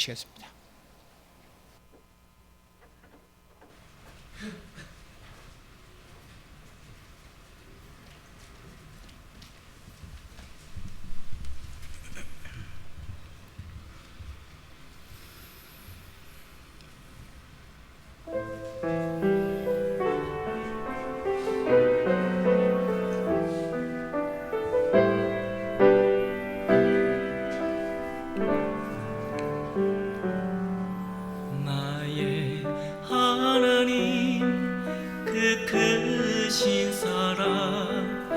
시겠습니다. 나의 하나님 그 크신 사랑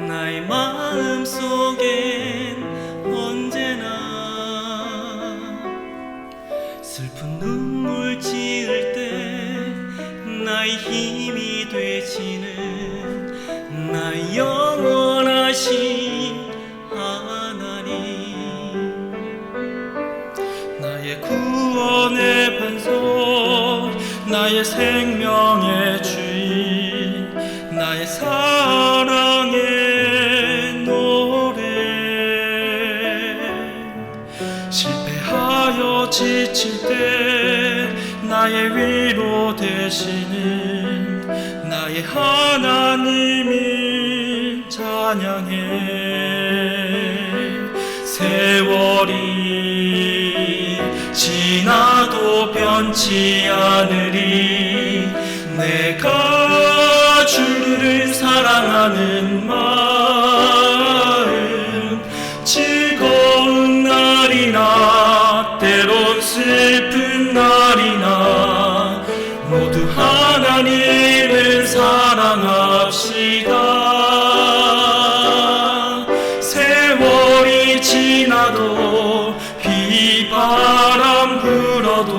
나의 마음속엔 언제나 슬픈 눈물 지을 때 나의 힘이 되시는 나의 영원하신 하나님 나의 구원의 반석 나의 생명의 주인 나의 사랑의 노래 실패하여 지칠 때 나의 위로 되시는 나의 하나님을 찬양해 세월이 지나도 변치 않으리 내가 주를 사랑하는 마음 즐거운 날이나 때론 슬픈 날이나 모두 하나님을 사랑합시다 세월이 지나도 비바람 불어도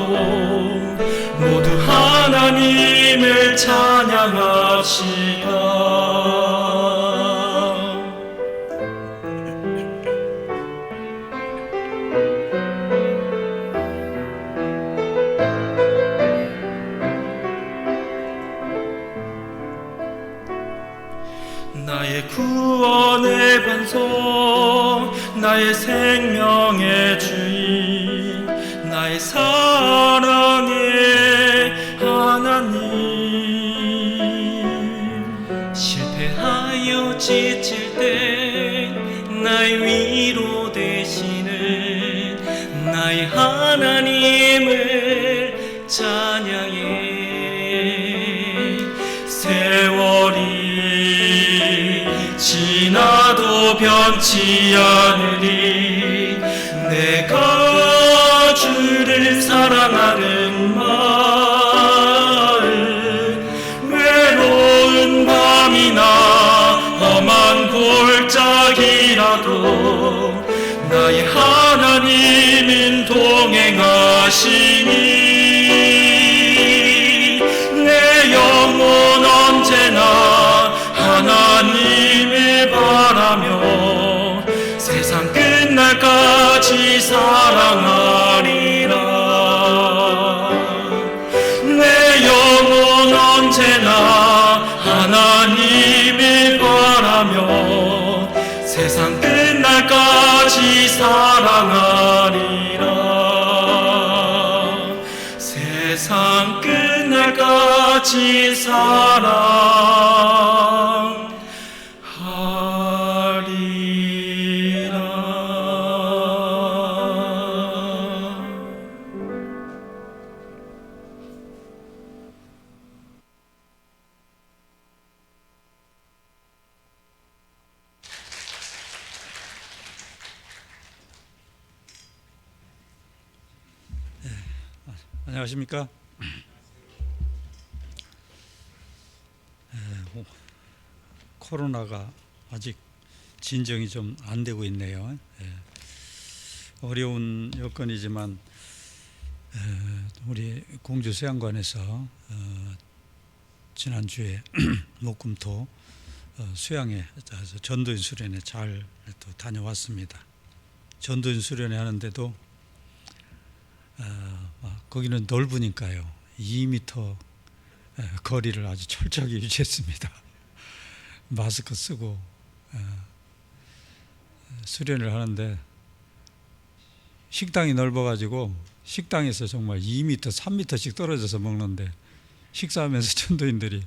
모두 하나님을 찬양합시다 나의 구원의 반석 나의 생명의 주인 나의 사랑의 하나님 실패하여 지칠 때 나의 위로 되시는 나의 하나님을 찬양해 세월이 지나도 변치 않으리 내가 주를 사랑하는 마음 외로운 밤이나 험한 골짜기라도 나의 하나님은 동행하시니 내 영혼 언제나 하나님을 바라며 세상 끝날까지 사랑하리라 내 영혼 언제나 하나님을 바라며 세상 끝날까지 사랑하리라 세상 끝날까지 사랑하리라 안녕하십니까? 코로나가 아직 진정이 좀 안 되고 있네요. 어려운 여건이지만 우리 공주 수양관에서 지난주에 목금토 수양에 전도인 수련회 잘 또 다녀왔습니다. 전도인 수련회 하는데도 거기는 넓으니까요 2m 거리를 아주 철저하게 유지했습니다. 마스크 쓰고 수련을 하는데 식당이 넓어가지고 식당에서 정말 2m, 3m씩 떨어져서 먹는데 식사하면서 전도인들이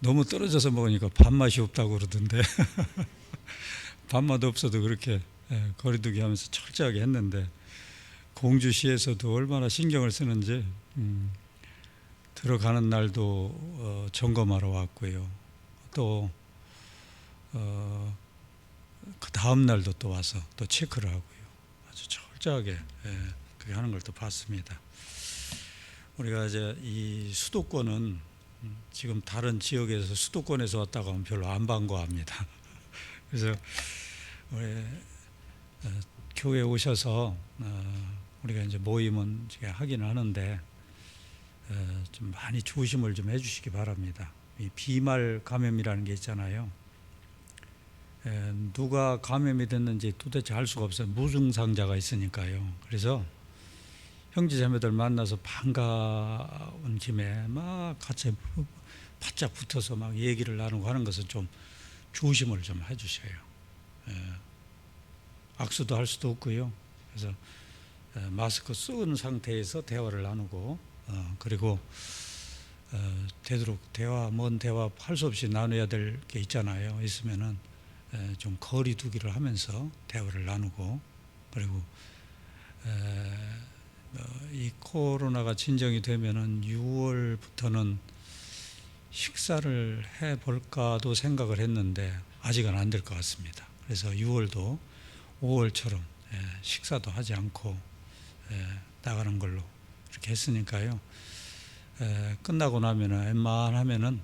너무 떨어져서 먹으니까 밥맛이 없다고 그러던데 밥맛 없어도 그렇게 거리두기 하면서 철저하게 했는데 공주시에서도 얼마나 신경을 쓰는지 들어가는 날도 점검하러 왔고요. 또 그 다음 날도 또 와서 또 체크를 하고요. 아주 철저하게 그렇게 하는 걸 또 봤습니다. 우리가 이제 이 수도권은 지금 다른 지역에서 수도권에서 왔다고 하면 별로 안 반가워합니다. 그래서 우리 교회 오셔서 우리가 이제 모임은 하긴 하는데 좀 많이 조심을 좀 해주시기 바랍니다. 이 비말 감염이라는 게 있잖아요. 누가 감염이 됐는지 도대체 알 수가 없어요. 무증상자가 있으니까요. 그래서 형제자매들 만나서 반가운 김에 막 같이 바짝 붙어서 막 얘기를 나누고 하는 것은 좀 조심을 좀 해주셔요. 악수도 할 수도 없고요. 그래서 마스크 쓴 상태에서 대화를 나누고 그리고 되도록 먼 대화 할 수 없이 나눠야 될 게 있잖아요. 있으면은 좀 거리 두기를 하면서 대화를 나누고 그리고 이 코로나가 진정이 되면은 6월부터는 식사를 해볼까도 생각을 했는데 아직은 안 될 것 같습니다. 그래서 6월도 5월처럼 식사도 하지 않고 나가는 걸로 이렇게 했으니까요. 끝나고 나면은 웬만하면은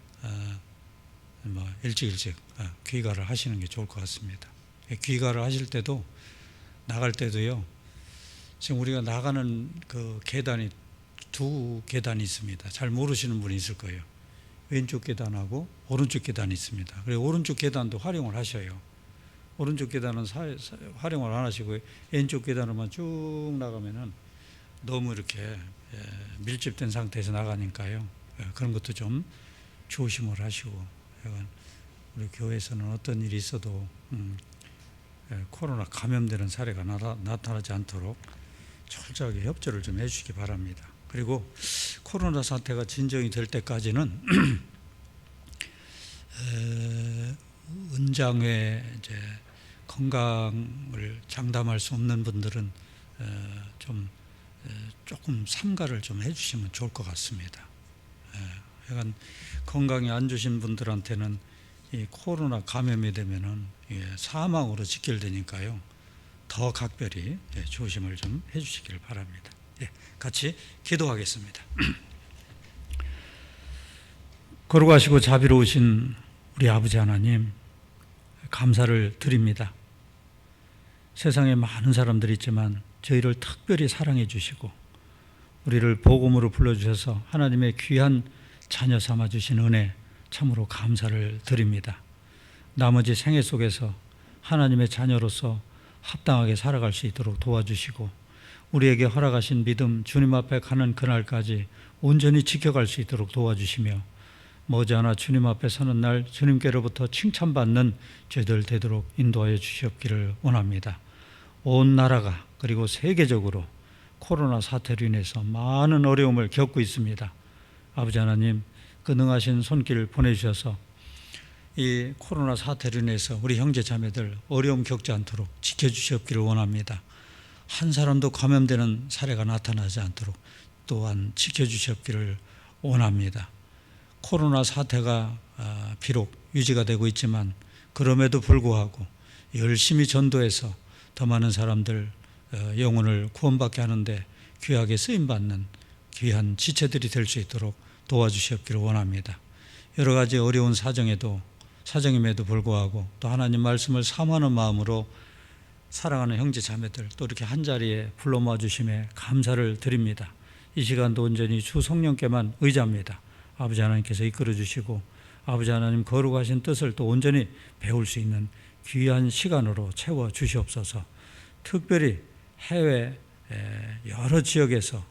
일찍 귀가를 하시는 게 좋을 것 같습니다. 귀가를 하실 때도 나갈 때도요. 지금 우리가 나가는 그 계단이 두 계단이 있습니다. 잘 모르시는 분이 있을 거예요. 왼쪽 계단하고 오른쪽 계단이 있습니다. 그리고 오른쪽 계단도 활용을 하셔요. 오른쪽 계단은 활용을 안 하시고 왼쪽 계단으로만 쭉 나가면은 너무 이렇게 밀집된 상태에서 나가니까요. 그런 것도 좀 조심을 하시고 우리 교회에서는 어떤 일이 있어도 코로나 감염되는 사례가 나타나지 않도록 철저하게 협조를 좀 해주시기 바랍니다. 그리고 코로나 사태가 진정이 될 때까지는 은장회 이제 건강을 장담할 수 없는 분들은 조금 삼가를 좀 해주시면 좋을 것 같습니다. 약간 건강이 안 좋으신 분들한테는 이 코로나 감염이 되면은 사망으로 직결되니까요. 더 각별히 조심을 좀 해주시길 바랍니다. 같이 기도하겠습니다. 거룩하시고 자비로우신 우리 아버지 하나님, 감사를 드립니다. 세상에 많은 사람들이 있지만 저희를 특별히 사랑해 주시고 우리를 복음으로 불러주셔서 하나님의 귀한 자녀 삼아 주신 은혜 참으로 감사를 드립니다. 나머지 생애 속에서 하나님의 자녀로서 합당하게 살아갈 수 있도록 도와주시고 우리에게 허락하신 믿음 주님 앞에 가는 그날까지 온전히 지켜갈 수 있도록 도와주시며 머지않아 주님 앞에 서는 날 주님께로부터 칭찬받는 저희들 되도록 인도하여 주시옵기를 원합니다. 온 나라가 그리고 세계적으로 코로나 사태로 인해서 많은 어려움을 겪고 있습니다. 아버지 하나님, 그 능하신 손길을 보내주셔서 이 코로나 사태로 인해서 우리 형제 자매들 어려움 겪지 않도록 지켜주시옵기를 원합니다. 한 사람도 감염되는 사례가 나타나지 않도록 또한 지켜주시옵기를 원합니다. 코로나 사태가 비록 유지가 되고 있지만 그럼에도 불구하고 열심히 전도해서 더 많은 사람들 영혼을 구원받게 하는데 귀하게 쓰임받는 귀한 지체들이 될 수 있도록 도와주시옵기를 원합니다. 여러 가지 어려운 사정임에도 불구하고 또 하나님 말씀을 사모하는 마음으로 사랑하는 형제 자매들 또 이렇게 한자리에 불러 모아주심에 감사를 드립니다. 이 시간도 온전히 주 성령께만 의지합니다. 아버지 하나님께서 이끌어 주시고 아버지 하나님 거룩하신 뜻을 또 온전히 배울 수 있는 귀한 시간으로 채워 주시옵소서. 특별히 해외 여러 지역에서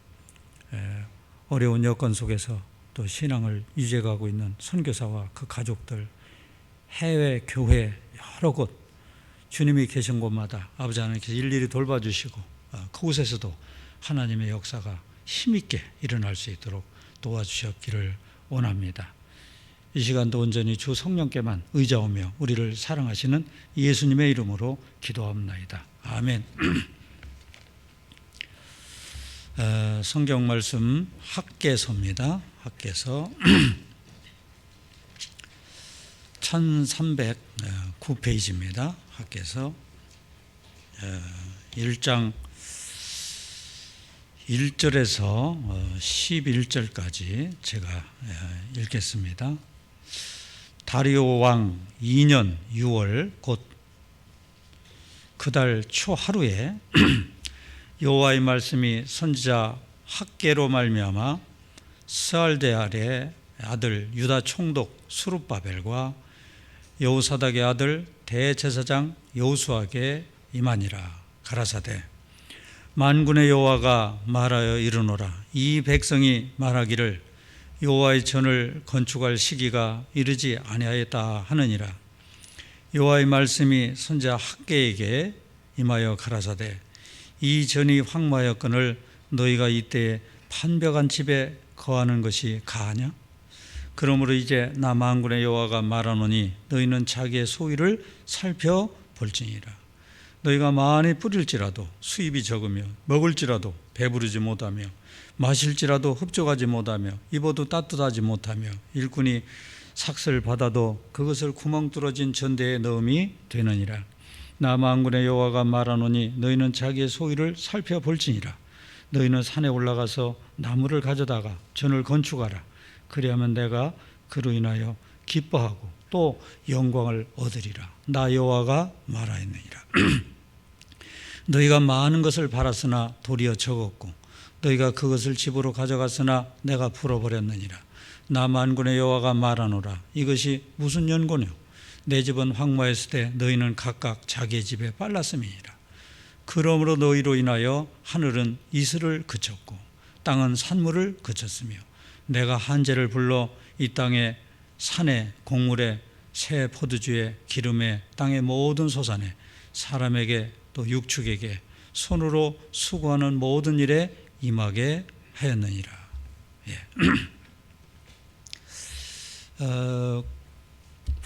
어려운 여건 속에서 또 신앙을 유지해가고 있는 선교사와 그 가족들, 해외 교회 여러 곳 주님이 계신 곳마다 아버지 하나님께서 일일이 돌봐주시고 그곳에서도 하나님의 역사가 힘있게 일어날 수 있도록 도와주셨기를 원합니다. 이 시간도 온전히 주 성령께만 의지하며 우리를 사랑하시는 예수님의 이름으로 기도합나이다. 아멘. 성경 말씀 학개서입니다. 학개서 1309페이지입니다. 학개서 1장 1절에서 11절까지 제가 읽겠습니다. 다리오 왕 2년 6월 곧 그 달 초하루에 여호와의 말씀이 선지자 학개로 말미암아 스알데알의 아들 유다 총독 수룹바벨과 여호사닥의 아들 대제사장 여호수아에게 임하니라. 가라사대 만군의 여호와가 말하여 이르노라. 이 백성이 말하기를 여호와의 전을 건축할 시기가 이르지 아니하였다 하느니라. 여호와의 말씀이 선지자 학개에게 임하여 가라사대 이 전이 황무하였거늘 너희가 이때에 판벽한 집에 거하는 것이 가하냐? 그러므로 이제 나 만군의 여호와가 말하노니 너희는 자기의 소유를 살펴볼지니라. 너희가 많이 뿌릴지라도 수입이 적으며 먹을지라도 배부르지 못하며 마실지라도 흡족하지 못하며 입어도 따뜻하지 못하며 일꾼이 삭슬 받아도 그것을 구멍 뚫어진 전대에 넣음이 되느니라. 나 만군의 여호와가 말하노니 너희는 자기의 소유를 살펴볼지니라. 너희는 산에 올라가서 나무를 가져다가 전을 건축하라. 그리하면 내가 그로 인하여 기뻐하고 또 영광을 얻으리라. 나 여호와가 말하였느니라. 너희가 많은 것을 팔았으나 도리어 적었고 너희가 그것을 집으로 가져갔으나 내가 풀어버렸느니라. 나 만군의 여호와가 말하노라. 이것이 무슨 연고뇨? 내 집은 황무했을 때 너희는 각각 자기의 집에 빨랐음이니라. 그러므로 너희로 인하여 하늘은 이슬을 그쳤고 땅은 산물을 그쳤으며 내가 한재를 불러 이 땅에 산에 곡물에 새 포도주에 기름에 땅의 모든 소산에 사람에게 또 육축에게 손으로 수고하는 모든 일에 임하게 하였느니라. 예.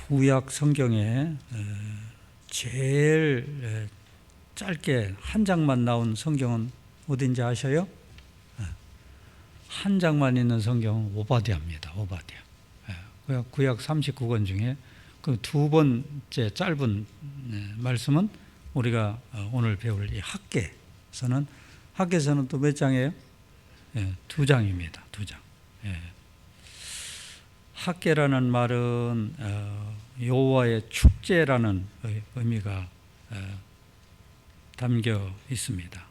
구약 성경에 제일 짧게 한 장만 나온 성경은 어딘지 아셔요? 한 장만 있는 성경은 오바댜입니다. 오바댜. 구약 39권 중에 그 두 번째 짧은 말씀은 우리가 오늘 배울 이 학개서는 또 몇 장이에요? 두 장입니다. 두 장. 학개라는 말은 여호와의 축제라는 의미가 담겨 있습니다.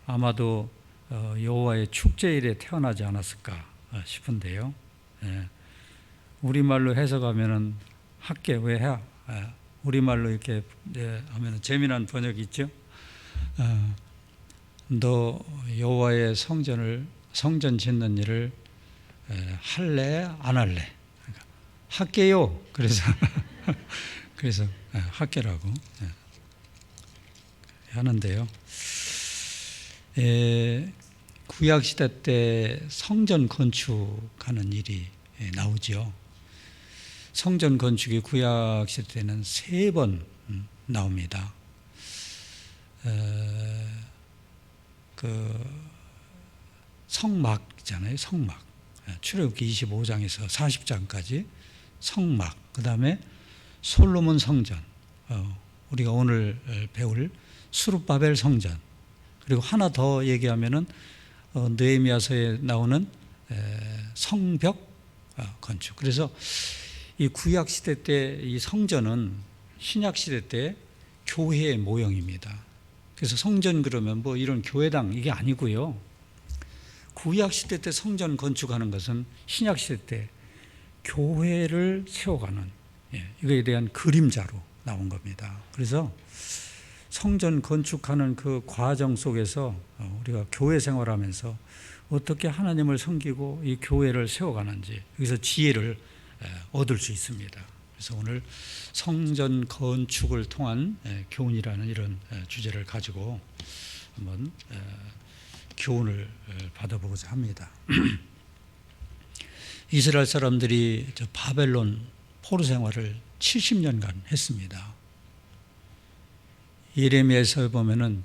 아마도 여호와의 축제일에 태어나지 않았을까 싶은데요. 우리말로 해석하면은 학개 왜 해? 우리말로 이렇게 하면 재미난 번역이 있죠. 너 여호와의 성전 짓는 일을 할래 안 할래? 그러니까 학개요. 그래서 학개라고 하는데요. 구약 시대 때 성전 건축하는 일이 나오죠. 성전 건축이 구약 시대 때는 3번 나옵니다. 그 성막이잖아요. 성막. 출애굽기 25장에서 40장까지 성막. 그 다음에 솔로몬 성전. 우리가 오늘 배울 수룹바벨 성전. 그리고 하나 더 얘기하면은 느헤미야서에 나오는 성벽 건축. 그래서 이 구약 시대 때 이 성전은 신약 시대 때 교회의 모형입니다. 그래서 성전 그러면 뭐 이런 교회당 이게 아니고요. 구약 시대 때 성전 건축하는 것은 신약 시대 때 교회를 세워가는 이거에 대한 그림자로 나온 겁니다. 그래서 성전 건축하는 그 과정 속에서 우리가 교회 생활하면서 어떻게 하나님을 섬기고 이 교회를 세워가는지 여기서 지혜를 얻을 수 있습니다. 그래서 오늘 성전 건축을 통한 교훈이라는 이런 주제를 가지고 한번 교훈을 받아보고자 합니다. 이스라엘 사람들이 저 바벨론 포로 생활을 70년간 했습니다. 예레미야에서 보면은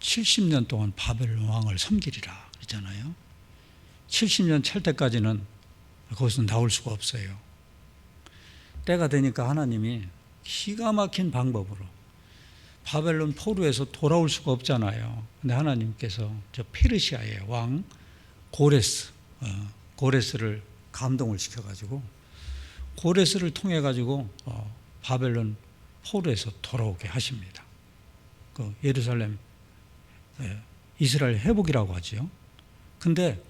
70년 동안 바벨론 왕을 섬기리라 그랬잖아요. 70년 찰 때까지는 거기서 나올 수가 없어요. 때가 되니까 하나님이 기가 막힌 방법으로 바벨론 포로에서 돌아올 수가 없잖아요. 근데 하나님께서 저 페르시아의 왕 고레스를 감동을 시켜가지고 고레스를 통해 가지고 바벨론 포로에서 돌아오게 하십니다. 그 예루살렘 이스라엘 회복이라고 하죠. 근데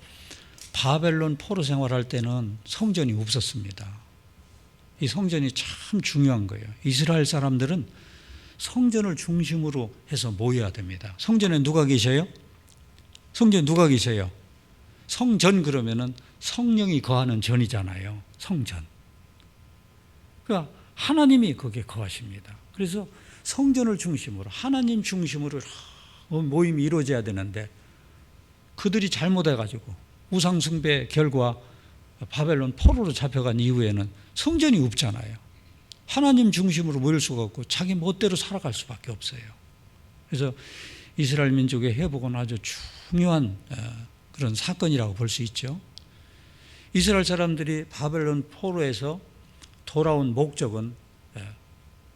바벨론 포로 생활할 때는 성전이 없었습니다. 이 성전이 참 중요한 거예요. 이스라엘 사람들은 성전을 중심으로 해서 모여야 됩니다. 성전에 누가 계셔요? 성전에 누가 계셔요? 성전 그러면은 성령이 거하는 전이잖아요. 성전. 그러니까 하나님이 거기에 거하십니다. 그래서 성전을 중심으로 하나님 중심으로 모임이 이루어져야 되는데 그들이 잘못해가지고 우상숭배 결과 바벨론 포로로 잡혀간 이후에는 성전이 없잖아요. 하나님 중심으로 모일 수가 없고 자기 멋대로 살아갈 수밖에 없어요. 그래서 이스라엘 민족의 회복은 아주 중요한 그런 사건이라고 볼 수 있죠. 이스라엘 사람들이 바벨론 포로에서 돌아온 목적은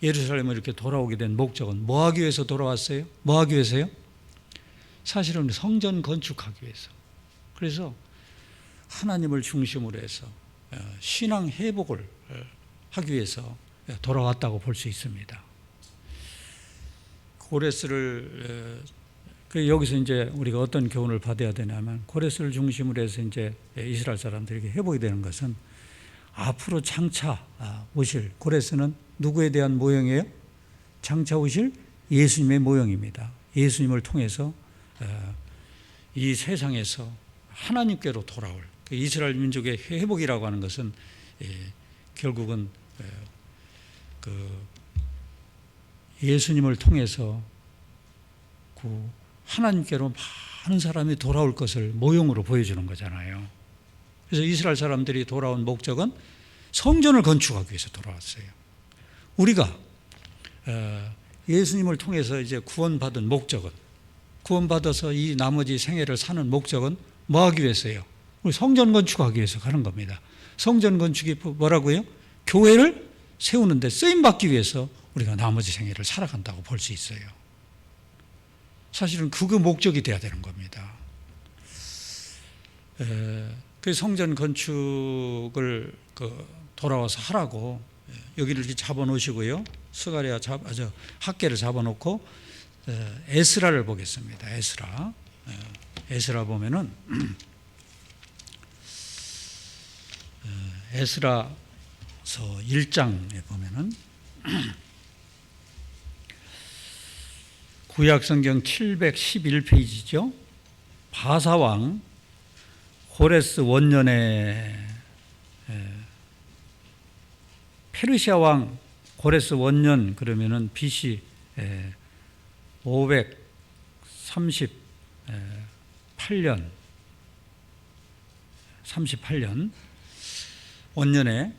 예루살렘을 이렇게 돌아오게 된 목적은 뭐 하기 위해서 돌아왔어요? 뭐 하기 위해서요? 사실은 성전 건축하기 위해서. 그래서 하나님을 중심으로 해서 신앙 회복을 하기 위해서 돌아왔다고 볼 수 있습니다. 고레스를 여기서 이제 우리가 어떤 교훈을 받아야 되냐면 고레스를 중심으로 해서 이제 이스라엘 사람들에게 회복이 되는 것은 앞으로 장차 오실 고레스는 누구에 대한 모형이에요? 장차 오실 예수님의 모형입니다. 예수님을 통해서 이 세상에서 하나님께로 돌아올 이스라엘 민족의 회복이라고 하는 것은 결국은 예수님을 통해서 하나님께로 많은 사람이 돌아올 것을 모형으로 보여주는 거잖아요. 그래서 이스라엘 사람들이 돌아온 목적은 성전을 건축하기 위해서 돌아왔어요. 우리가 예수님을 통해서 이제 구원받은 목적은 구원받아서 이 나머지 생애를 사는 목적은 뭐 하기 위해서요? 우리 성전 건축하기 위해서 가는 겁니다. 성전 건축이 뭐라고요? 교회를 세우는데 쓰임받기 위해서 우리가 나머지 생애를 살아간다고 볼 수 있어요. 사실은 그게 목적이 돼야 되는 겁니다. 그 성전 건축을 돌아와서 하라고 여기를 이렇게 잡아놓으시고요. 스가랴 학계를 잡아놓고 에스라를 보겠습니다. 에스라 보면은 에스라서 1장에 보면은 구약성경 711페이지죠. 바사왕 고레스 원년에 페르시아 왕 고레스 원년 그러면은 BC 538년 원년에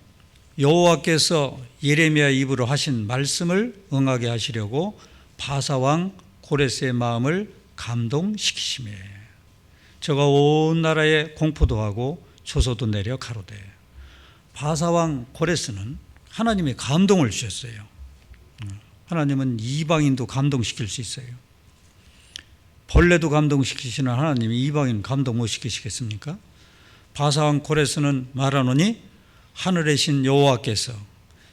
여호와께서 예레미야 입으로 하신 말씀을 응하게 하시려고 바사왕 고레스의 마음을 감동시키시매 저가 온 나라에 공포도 하고 조소도 내려 가로되. 바사왕 고레스는 하나님의 감동을 주셨어요. 하나님은 이방인도 감동시킬 수 있어요. 벌레도 감동시키시는 하나님이 이방인 감동 못 시키시겠습니까? 바사왕 고레스는 말하노니 하늘의 신 여호와께서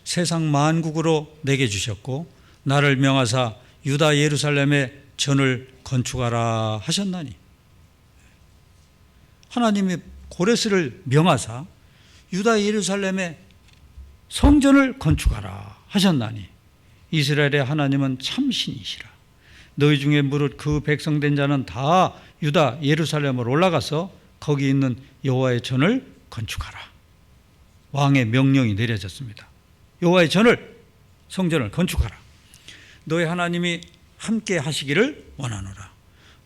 세상 만국으로 내게 주셨고 나를 명하사 유다 예루살렘에 전을 건축하라 하셨나니. 하나님이 고레스를 명하사 유다 예루살렘에 성전을 건축하라 하셨나니 이스라엘의 하나님은 참신이시라. 너희 중에 무릇 그 백성된 자는 다 유다 예루살렘으로 올라가서 거기 있는 여호와의 전을 건축하라. 왕의 명령이 내려졌습니다. 여호와의 전을 성전을 건축하라. 너희 하나님이 함께 하시기를 원하노라.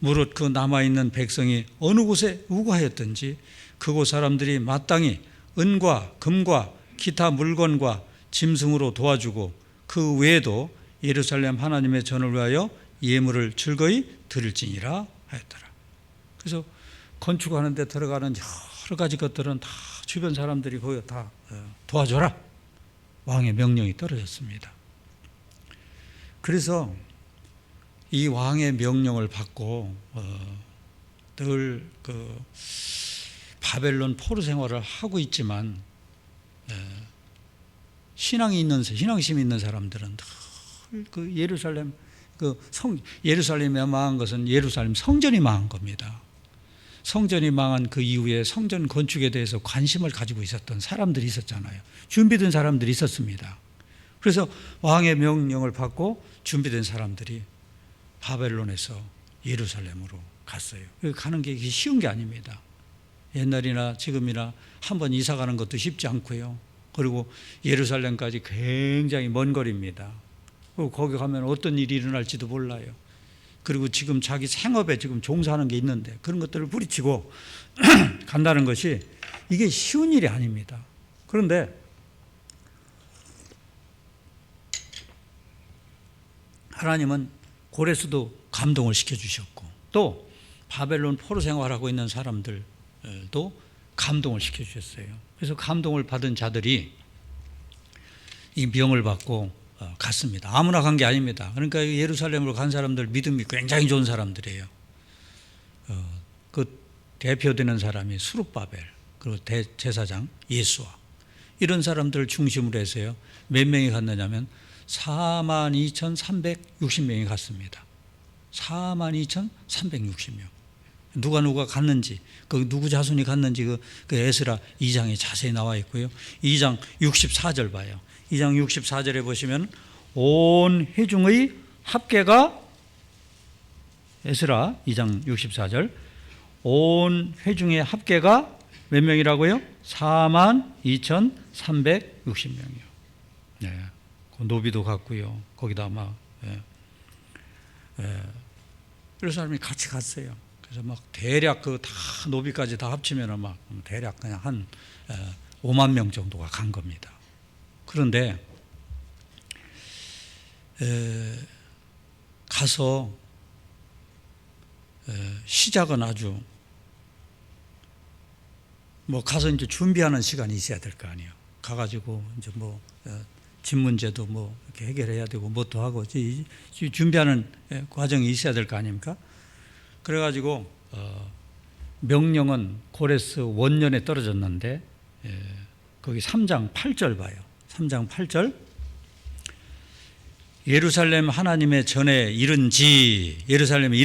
무릇 그 남아있는 백성이 어느 곳에 우거하였든지 그곳 사람들이 마땅히 은과 금과 기타 물건과 짐승으로 도와주고 그 외에도 예루살렘 하나님의 전을 위하여 예물을 즐거이 드릴지니라 하였더라. 그래서 건축하는 데 들어가는 여러 가지 것들은 다 주변 사람들이 거기 다 도와줘라. 왕의 명령이 떨어졌습니다. 그래서 이 왕의 명령을 받고 늘 그 바벨론 포로 생활을 하고 있지만 신앙심이 있는 사람들은 늘 그 예루살렘 예루살렘에 망한 것은 예루살렘 성전이 망한 겁니다. 성전이 망한 그 이후에 성전 건축에 대해서 관심을 가지고 있었던 사람들이 있었잖아요. 준비된 사람들이 있었습니다. 그래서 왕의 명령을 받고 준비된 사람들이 바벨론에서 예루살렘으로 갔어요. 가는 게 쉬운 게 아닙니다. 옛날이나 지금이나 한번 이사 가는 것도 쉽지 않고요. 그리고 예루살렘까지 굉장히 먼 거리입니다. 그리고 거기 가면 어떤 일이 일어날지도 몰라요. 그리고 지금 자기 생업에 지금 종사하는 게 있는데 그런 것들을 부딪히고 간다는 것이 이게 쉬운 일이 아닙니다. 그런데 하나님은 고레스도 감동을 시켜주셨고 또 바벨론 포로 생활하고 있는 사람들도 감동을 시켜주셨어요. 그래서 감동을 받은 자들이 이 명을 받고 갔습니다. 아무나 간 게 아닙니다. 그러니까 예루살렘으로 간 사람들 믿음이 굉장히 좋은 사람들이에요. 그 대표되는 사람이 수룹바벨 그리고 대제사장 예수와 이런 사람들을 중심으로 해서요. 몇 명이 갔느냐면 42,360명이 갔습니다. 42,360명. 누가 갔는지, 그 누구 자손이 갔는지 그 에스라 2장에 자세히 나와 있고요. 2장 64절 봐요. 2장 64절에 보시면 온 회중의 합계가 에스라 2장 64절 온 회중의 합계가 몇 명이라고요? 42,360명이요. 네. 노비도 갔고요. 거기다 아마 여러 사람이 같이 갔어요. 그래서 막 대략 그 다 노비까지 다 합치면 막 대략 그냥 한 5만 명 정도가 간 겁니다. 그런데 가서 시작은 아주 뭐 가서 이제 준비하는 시간이 있어야 될 거 아니에요. 가가지고 이제 뭐 집 문제도 뭐 이렇게 해결해야 되고 뭣도 하고 준비하는 과정이 있어야 될 거 아닙니까? 그래가지고 명령은 고레스 원년에 떨어졌는데 거기 3장 8절 봐요. 3장 8절 예루살렘 하나님의 전에 예루살렘에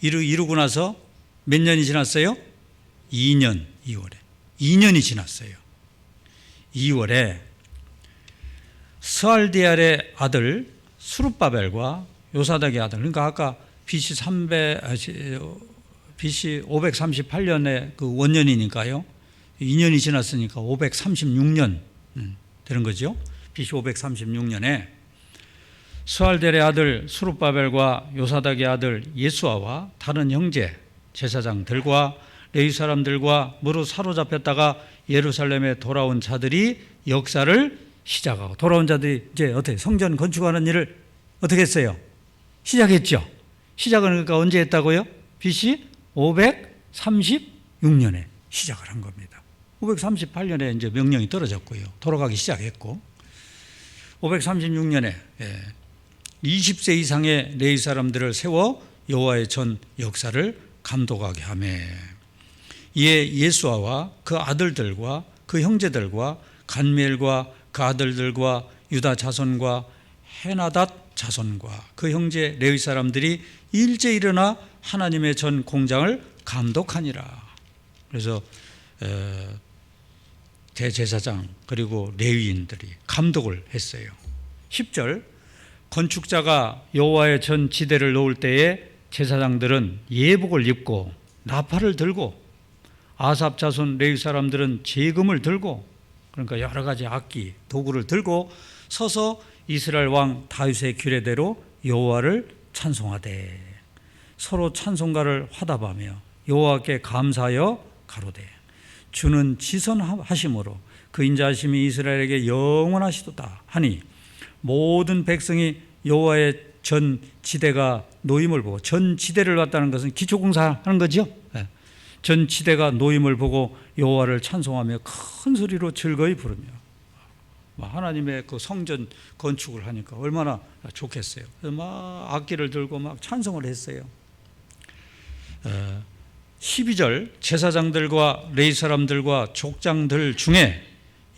이루고 나서 몇 년이 지났어요? 2년 2월에 2년이 지났어요. 2월에 스알디엘의 아들 수룹바벨과 요사닥의 아들 그러니까 아까 BC 538년에 그 원년이니까요. 2년이 지났으니까 536년 되는 거죠. BC 536년에 스알델의 아들 수룹바벨과 요사닥의 아들 예수아와 다른 형제 제사장들과 레위 사람들과 무릇 사로잡혔다가 예루살렘에 돌아온 자들이 역사를 시작하고 돌아온 자들이 이제 어떻게 성전 건축하는 일을 어떻게 했어요? 시작했죠. 시작은 그러니까 언제 했다고요? BC 536년에 시작을 한 겁니다. 538년에 이제 명령이 떨어졌고요. 돌아가기 시작했고 536년에 20세 이상의 레위 사람들을 세워 여호와의 전 역사를 감독하게 하매 이에 예수아와 그 아들들과 그 형제들과 간미엘과 그 아들들과 유다 자손과 헤나닷 자손과 그 형제 레위 사람들이 일제 일어나 하나님의 전 공장을 감독하니라. 그래서 대제사장 그리고 레위인들이 감독을 했어요. 10절 건축자가 여호와의 전 지대를 놓을 때에 제사장들은 예복을 입고 나팔을 들고 아삽 자손 레위 사람들은 제금을 들고 그러니까 여러 가지 악기 도구를 들고 서서 이스라엘 왕 다윗의 규례대로 여호와를 찬송하되 서로 찬송가를 화답하며 여호와께 감사하여 가로되 주는 지선하심으로 그 인자하심이 이스라엘에게 영원하시도다 하니 모든 백성이 여호와의 전 지대가 노임을 보고, 전 지대를 봤다는 것은 기초공사하는 거죠. 전 지대가 노임을 보고 여호와를 찬송하며 큰 소리로 즐거이 부르며, 하나님의 그 성전 건축을 하니까 얼마나 좋겠어요. 막 악기를 들고 막 찬송을 했어요. 12절 제사장들과 레위 사람들과 족장들 중에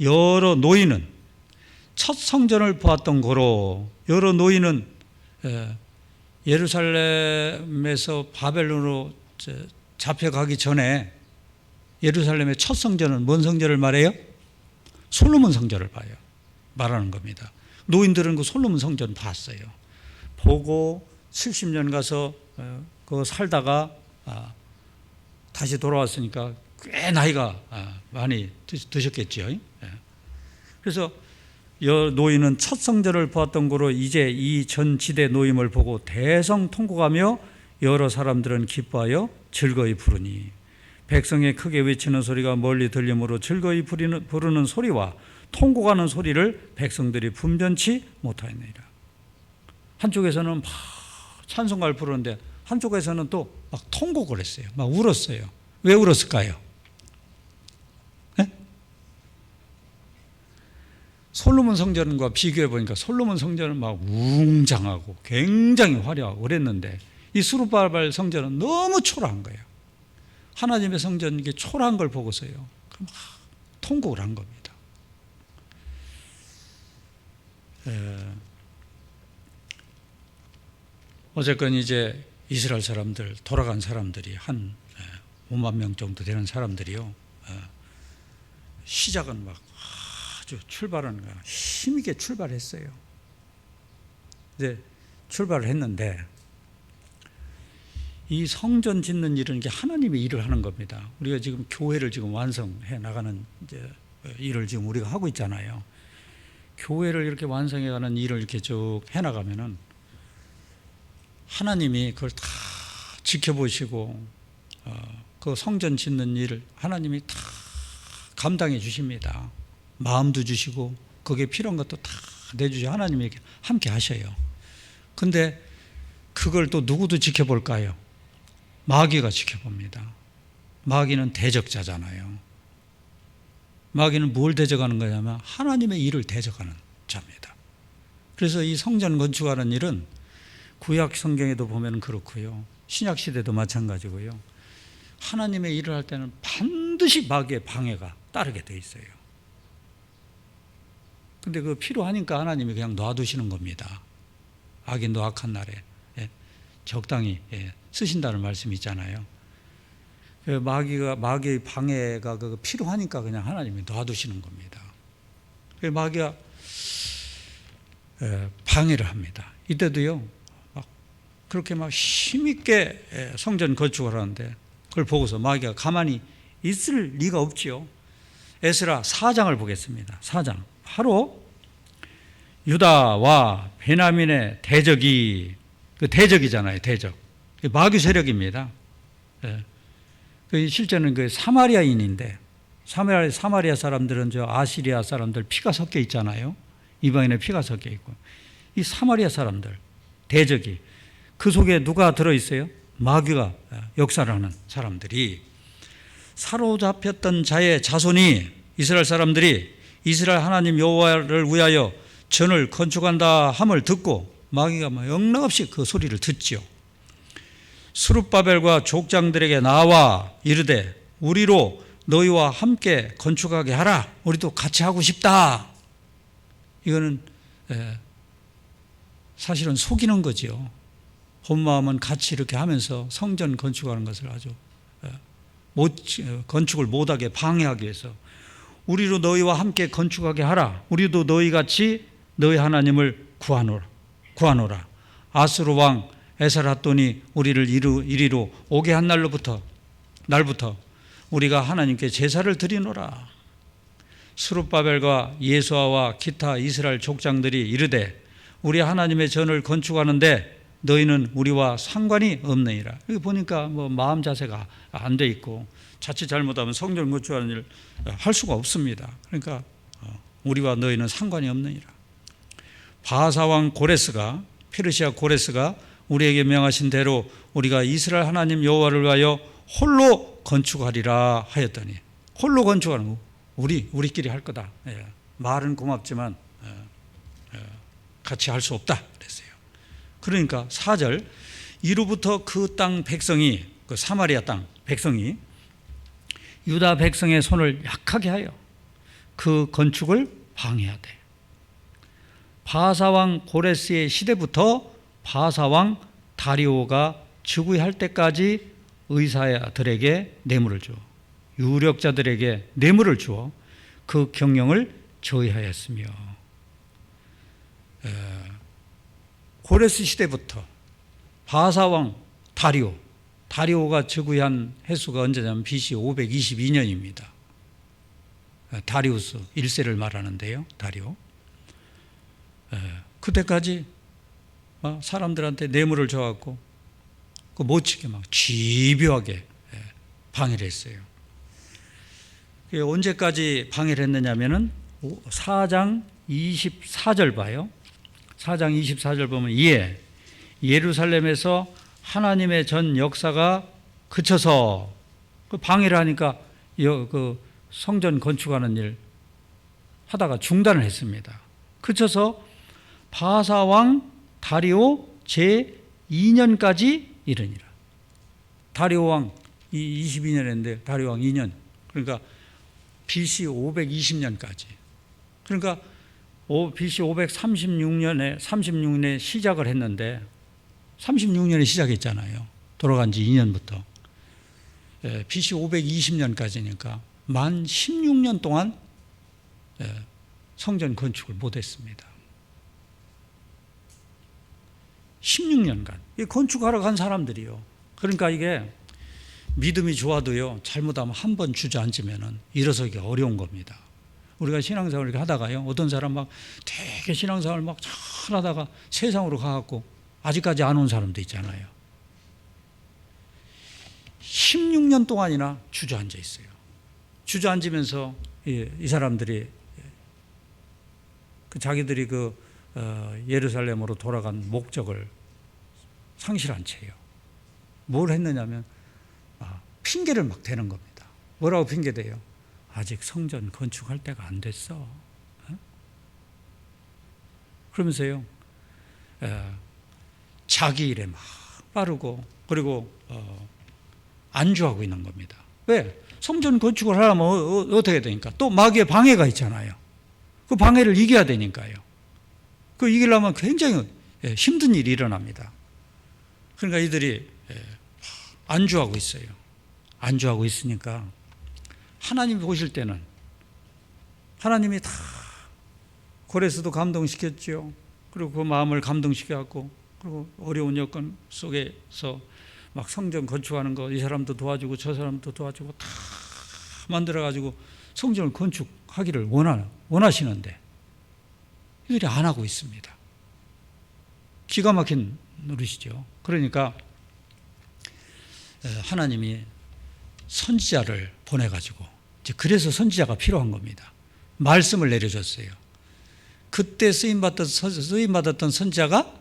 여러 노인은 첫 성전을 보았던 고로, 여러 노인은 예루살렘에서 바벨론으로 잡혀가기 전에 예루살렘의 첫 성전은 뭔 성전을 말해요? 솔로몬 성전을 봐요. 말하는 겁니다. 노인들은 그 솔로몬 성전 봤어요. 보고 70년 가서 그 살다가 다시 돌아왔으니까 꽤 나이가 많이 드셨겠죠. 그래서 노인은 첫 성전을 보았던 고로 이제 이 전 지대 노임을 보고 대성통곡하며 여러 사람들은 기뻐하여 즐거이 부르니 백성의 크게 외치는 소리가 멀리 들리므로 즐거이 부르는 소리와 통곡하는 소리를 백성들이 분변치 못하였느니라. 한쪽에서는 막 찬송가를 부르는데 한쪽에서는 또 막 통곡을 했어요. 막 울었어요. 왜 울었을까요? 네? 솔로몬 성전과 비교해 보니까 솔로몬 성전은 막 웅장하고 굉장히 화려하고 그랬는데 이 스룹바벨 성전은 너무 초라한 거예요. 하나님의 성전 이게 초라한 걸 보고서요, 막 통곡을 한 겁니다. 어쨌건 이제 이스라엘 사람들, 돌아간 사람들이 한 5만 명 정도 되는 사람들이요, 시작은 막 아주 출발은 힘있게 출발했어요. 이제 출발을 했는데 이 성전 짓는 일은 이게 하나님의 일을 하는 겁니다. 우리가 지금 교회를 지금 완성해 나가는 이제 일을 지금 우리가 하고 있잖아요. 교회를 이렇게 완성해 가는 일을 이렇게 쭉 해 나가면은 하나님이 그걸 다 지켜보시고 그 성전 짓는 일을 하나님이 다 감당해 주십니다. 마음도 주시고 거기에 필요한 것도 다 내주시고 하나님이 함께 하셔요. 근데 그걸 또 누구도 지켜볼까요? 마귀가 지켜봅니다. 마귀는 대적자잖아요. 마귀는 뭘 대적하는 거냐면 하나님의 일을 대적하는 자입니다. 그래서 이 성전 건축하는 일은 구약 성경에도 보면 그렇고요, 신약 시대도 마찬가지고요, 하나님의 일을 할 때는 반드시 마귀의 방해가 따르게 돼 있어요. 근데 그 필요하니까 하나님이 그냥 놔두시는 겁니다. 악인도 악한 날에 적당히 쓰신다는 말씀이 있잖아요. 마귀의 방해가 필요하니까 그냥 하나님이 놔두시는 겁니다. 마귀가 방해를 합니다. 이때도요, 그렇게 막 힘있게 성전 건축을 하는데 그걸 보고서 마귀가 가만히 있을 리가 없지요. 에스라 4장을 보겠습니다. 4장. 바로 유다와 베냐민의 대적이, 그 대적이잖아요. 대적. 마귀 세력입니다. 실제는 그 사마리아인인데, 사마리아 사람들은 저 아시리아 사람들 피가 섞여 있잖아요. 이방인의 피가 섞여 있고, 이 사마리아 사람들 대적이, 그 속에 누가 들어있어요? 마귀가 역사를 하는 사람들이, 사로잡혔던 자의 자손이, 이스라엘 사람들이 이스라엘 하나님 여호와를 위하여 전을 건축한다 함을 듣고 마귀가 영락없이 그 소리를 듣지요. 스룹바벨과 족장들에게 나와 이르되 우리로 너희와 함께 건축하게 하라. 우리도 같이 하고 싶다. 이거는 사실은 속이는 거죠. 본 마음은 같이 이렇게 하면서 성전 건축하는 것을 아주 건축을 못하게 방해하기 위해서 우리로 너희와 함께 건축하게 하라. 우리도 너희같이 너희 하나님을 구하노라. 아수르 왕 에살핫돈이 우리를 이리로 오게 한 날부터 우리가 하나님께 제사를 드리노라. 스룹바벨과 예수아와 기타 이스라엘 족장들이 이르되 우리 하나님의 전을 건축하는데 너희는 우리와 상관이 없느니라. 여기 보니까 뭐 마음 자세가 안 돼 있고 자칫 잘못하면 성전 건축하는 일 할 수가 없습니다. 그러니까 우리와 너희는 상관이 없느니라. 바하사왕 고레스가, 페르시아 고레스가 우리에게 명하신 대로 우리가 이스라엘 하나님 여호와를 위하여 홀로 건축하리라 하였더니, 홀로 건축하는 거 우리끼리 할 거다. 말은 고맙지만 같이 할 수 없다 그랬어요. 그러니까 4절, 이로부터 그 땅 백성이, 그 사마리아 땅 백성이 유다 백성의 손을 약하게 하여 그 건축을 방해하되, 바하사왕 고레스의 시대부터 바하사왕 다리오가 즉위할 때까지 의사들에게 뇌물을 주어, 유력자들에게 뇌물을 주어 그 경영을 저해하였으며, 고레스 시대부터 바하사왕 다리오가 즉위한 해수가 언제냐면 BC 522년입니다. 다리우스 1세를 말하는데요. 다리오. 그때까지 사람들한테 뇌물을 줘갖고 못 치게 막 집요하게 방해를 했어요. 언제까지 방해를 했느냐면은 4장 24절 봐요. 4장 24절 보면, 이에 예루살렘에서 하나님의 전 역사가 그쳐서, 그 방해를 하니까 그 성전 건축하는 일 하다가 중단을 했습니다. 그쳐서 바하사왕 다리오 제2년까지 이르니라. 다리오 왕 22년 했는데 다리오 왕 2년, 그러니까 BC 520년까지. 그러니까 BC 536년에 시작을 했는데 36년에 시작했잖아요. 돌아간 지 2년부터. BC 520년까지니까 만 16년 동안 성전 건축을 못했습니다. 16년간 건축하러 간 사람들이요. 그러니까 이게 믿음이 좋아도요, 잘못하면 한 번 주저앉으면 일어서기 어려운 겁니다. 우리가 신앙생활을 이렇게 하다가요, 어떤 사람 막 되게 신앙생활을 막 잘하다가 세상으로 가갖고 아직까지 안 온 사람도 있잖아요. 16년 동안이나 주저앉아 있어요. 주저앉으면서 이 사람들이 자기들이 예루살렘으로 돌아간 목적을 상실한 채예요. 뭘 했느냐면 핑계를 막 대는 겁니다. 뭐라고 핑계대요? 아직 성전 건축할 때가 안 됐어. 그러면서요, 자기 일에 막 빠르고, 그리고 안주하고 있는 겁니다. 왜? 성전 건축을 하려면 어떻게 되니까? 또 마귀의 방해가 있잖아요. 그 방해를 이겨야 되니까요. 그 이기려면 굉장히 힘든 일이 일어납니다. 그러니까 이들이 안주하고 있어요. 안주하고 있으니까 하나님이 보실 때는, 하나님이 다 고레스도 감동시켰죠. 그리고 그 마음을 감동시켜갖고, 그리고 어려운 여건 속에서 막 성전 건축하는 거 이 사람도 도와주고 저 사람도 도와주고 다 만들어가지고 성전을 건축하기를 원하시는데 이들이 안 하고 있습니다. 기가 막힌 노릇이죠. 그러니까 하나님이 선지자를 보내가지고, 이제 그래서 선지자가 필요한 겁니다. 말씀을 내려줬어요. 그때 쓰임받았던 선지자가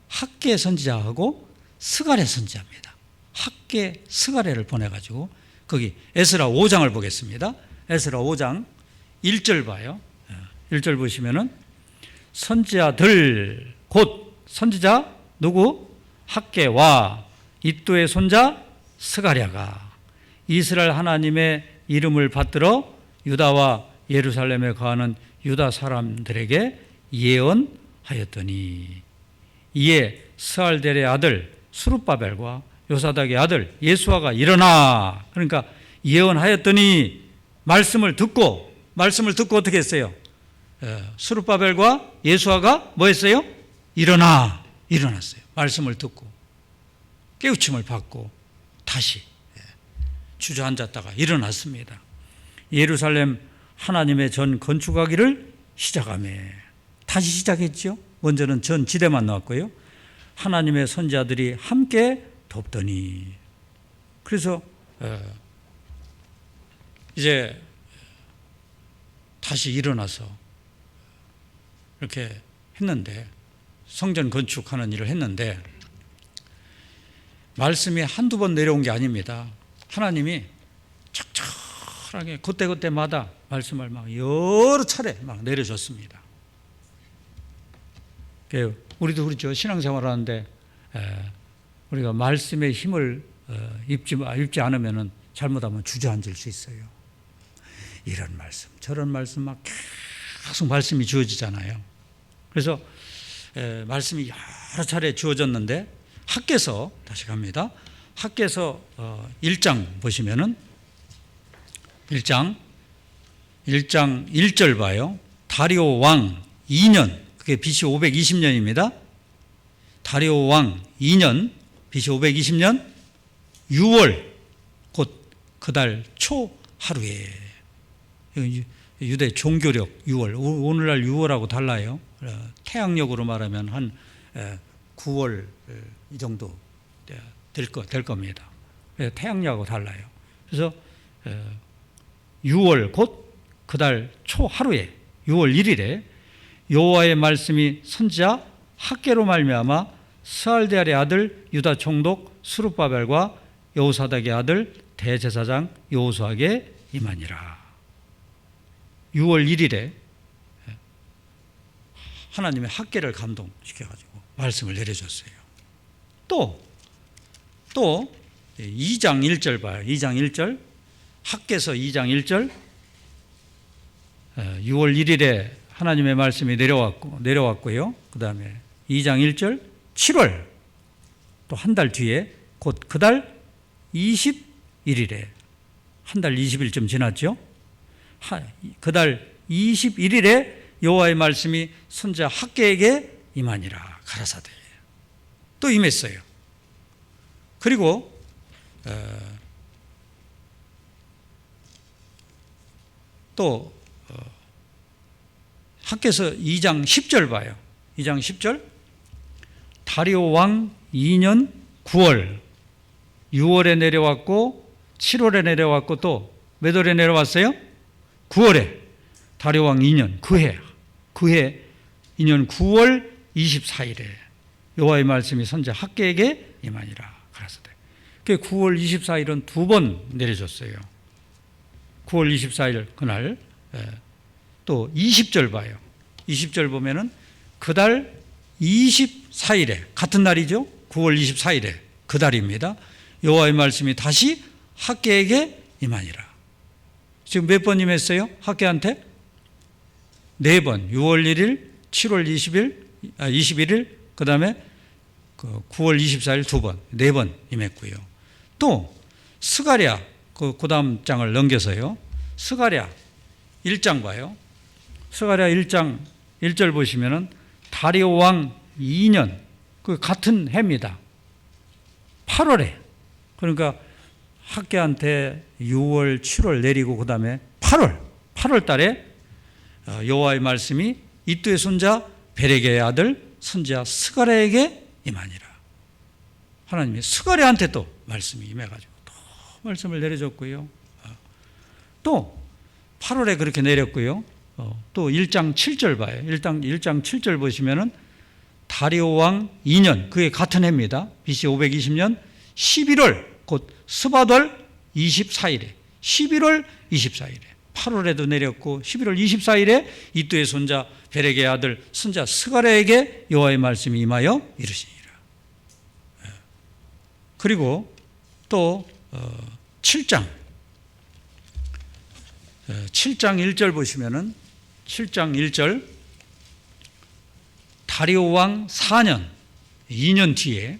학계 선지자하고 스가랴 선지자입니다. 학계 스가랴를 보내가지고, 거기 에스라 5장을 보겠습니다. 에스라 5장 1절 봐요. 1절 보시면은, 선지자들 곧 선지자 누구? 학계와 이도의 손자 스가랴가 이스라엘 하나님의 이름을 받들어 유다와 예루살렘에 거하는 유다 사람들에게 예언하였더니, 이에 스알델의 아들 수룹바벨과 요사닥의 아들 예수아가 일어나, 그러니까 예언하였더니 말씀을 듣고 어떻게 했어요? 수룹바벨과 예수아가 뭐 했어요? 일어났어요. 말씀을 듣고 깨우침을 받고 다시 주저앉았다가 일어났습니다. 예루살렘 하나님의 전 건축하기를 시작하며, 다시 시작했죠. 먼저는 전 지대만 나왔고요. 하나님의 선지자들이 함께 돕더니. 그래서 이제 다시 일어나서 이렇게 했는데, 성전 건축하는 일을 했는데, 말씀이 한두 번 내려온 게 아닙니다. 하나님이 적절하게 그때그때마다 말씀을 막 여러 차례 막 내려줬습니다. 우리도 그렇죠. 신앙생활 하는데 우리가 말씀의 힘을 입지 않으면 잘못하면 주저앉을 수 있어요. 이런 말씀 저런 말씀 막 계속 말씀이 주어지잖아요. 그래서 말씀이 여러 차례 주어졌는데, 학개서 다시 갑니다. 학개서 1장 보시면은 1장 1절 봐요. 다리오 왕 2년, 그게 BC 520년입니다. 다리오 왕 2년, BC 520년 6월, 곧 그달 초 하루에. 유대 종교력 6월, 오늘날 6월하고 달라요. 태양력으로 말하면 한 9월 이 정도 될 겁니다. 태양력하고 달라요. 그래서 6월 곧 그달 초 하루에, 6월 1일에 여호와의 말씀이 선지자 학개로 말미암아 스알데알의 아들 유다 총독 스룹바벨과 여호사닥의 아들 대제사장 여호수아에게 임하니라. 6월 1일에 하나님의 학개를 감동시켜가지고 말씀을 내려줬어요. 또 2장 1절 봐요. 2장 1절, 학개서 2장 1절, 6월 1일에 하나님의 말씀이 내려왔고요. 그 다음에 2장 1절, 7월, 또 한 달 뒤에 곧 그달 21일에, 한 달 20일쯤 지났죠. 그달 21일에 여호와의 말씀이 선지자 학개에게 임하니라. 가라사대. 또 임했어요. 그리고 또 학개서 2장 10절 봐요. 2장 10절, 다리오 왕 2년 9월, 6월에 내려왔고 7월에 내려왔고 또 몇 월에 내려왔어요? 9월에. 다리오 왕 2년 그해 2년 9월 24일에 여호와의 말씀이 선지자 학개에게 임하니라. 가라사대. 그 9월 24일은 두 번 내려줬어요. 9월 24일 그날. 또 20절 봐요. 20절 보면은 그달 24일에, 같은 날이죠. 9월 24일에 그 달입니다. 여호와의 말씀이 다시 학개에게 임하니라. 지금 몇 번 임했어요? 학개한테? 4번. 6월 1일, 7월 21일, 그 다음에 9월 24일 2번, 4번 임했고요. 또 스가랴, 그 다음 장을 넘겨서요. 스가랴 1장 봐요. 스가랴 1장 1절 보시면은 다리오 왕 2년, 그 같은 해입니다. 8월에. 그러니까 학개한테 6월, 7월 내리고 그 다음에 8월 달에 여호와의 말씀이 이뚜의 손자 베레게의 아들 선지자 스가랴에게 임하니라. 하나님이 스가랴한테 또 말씀이 임해가지고 또 말씀을 내려줬고요. 또 8월에 그렇게 내렸고요. 또 1장 7절 봐요. 1장 7절 보시면은 다리오 왕 2년, 그게 같은 해입니다. BC 520년 11월, 곧 스바덜 24일에, 11월 24일에, 8월에도 내렸고 11월 24일에 이뚜의 손자 베레게의 아들 선지자 스가랴에게 여호와의 말씀이 임하여 이르시니라. 그리고 또 7장 1절 보시면은 7장 1절, 다리오 왕 4년, 2년 뒤에,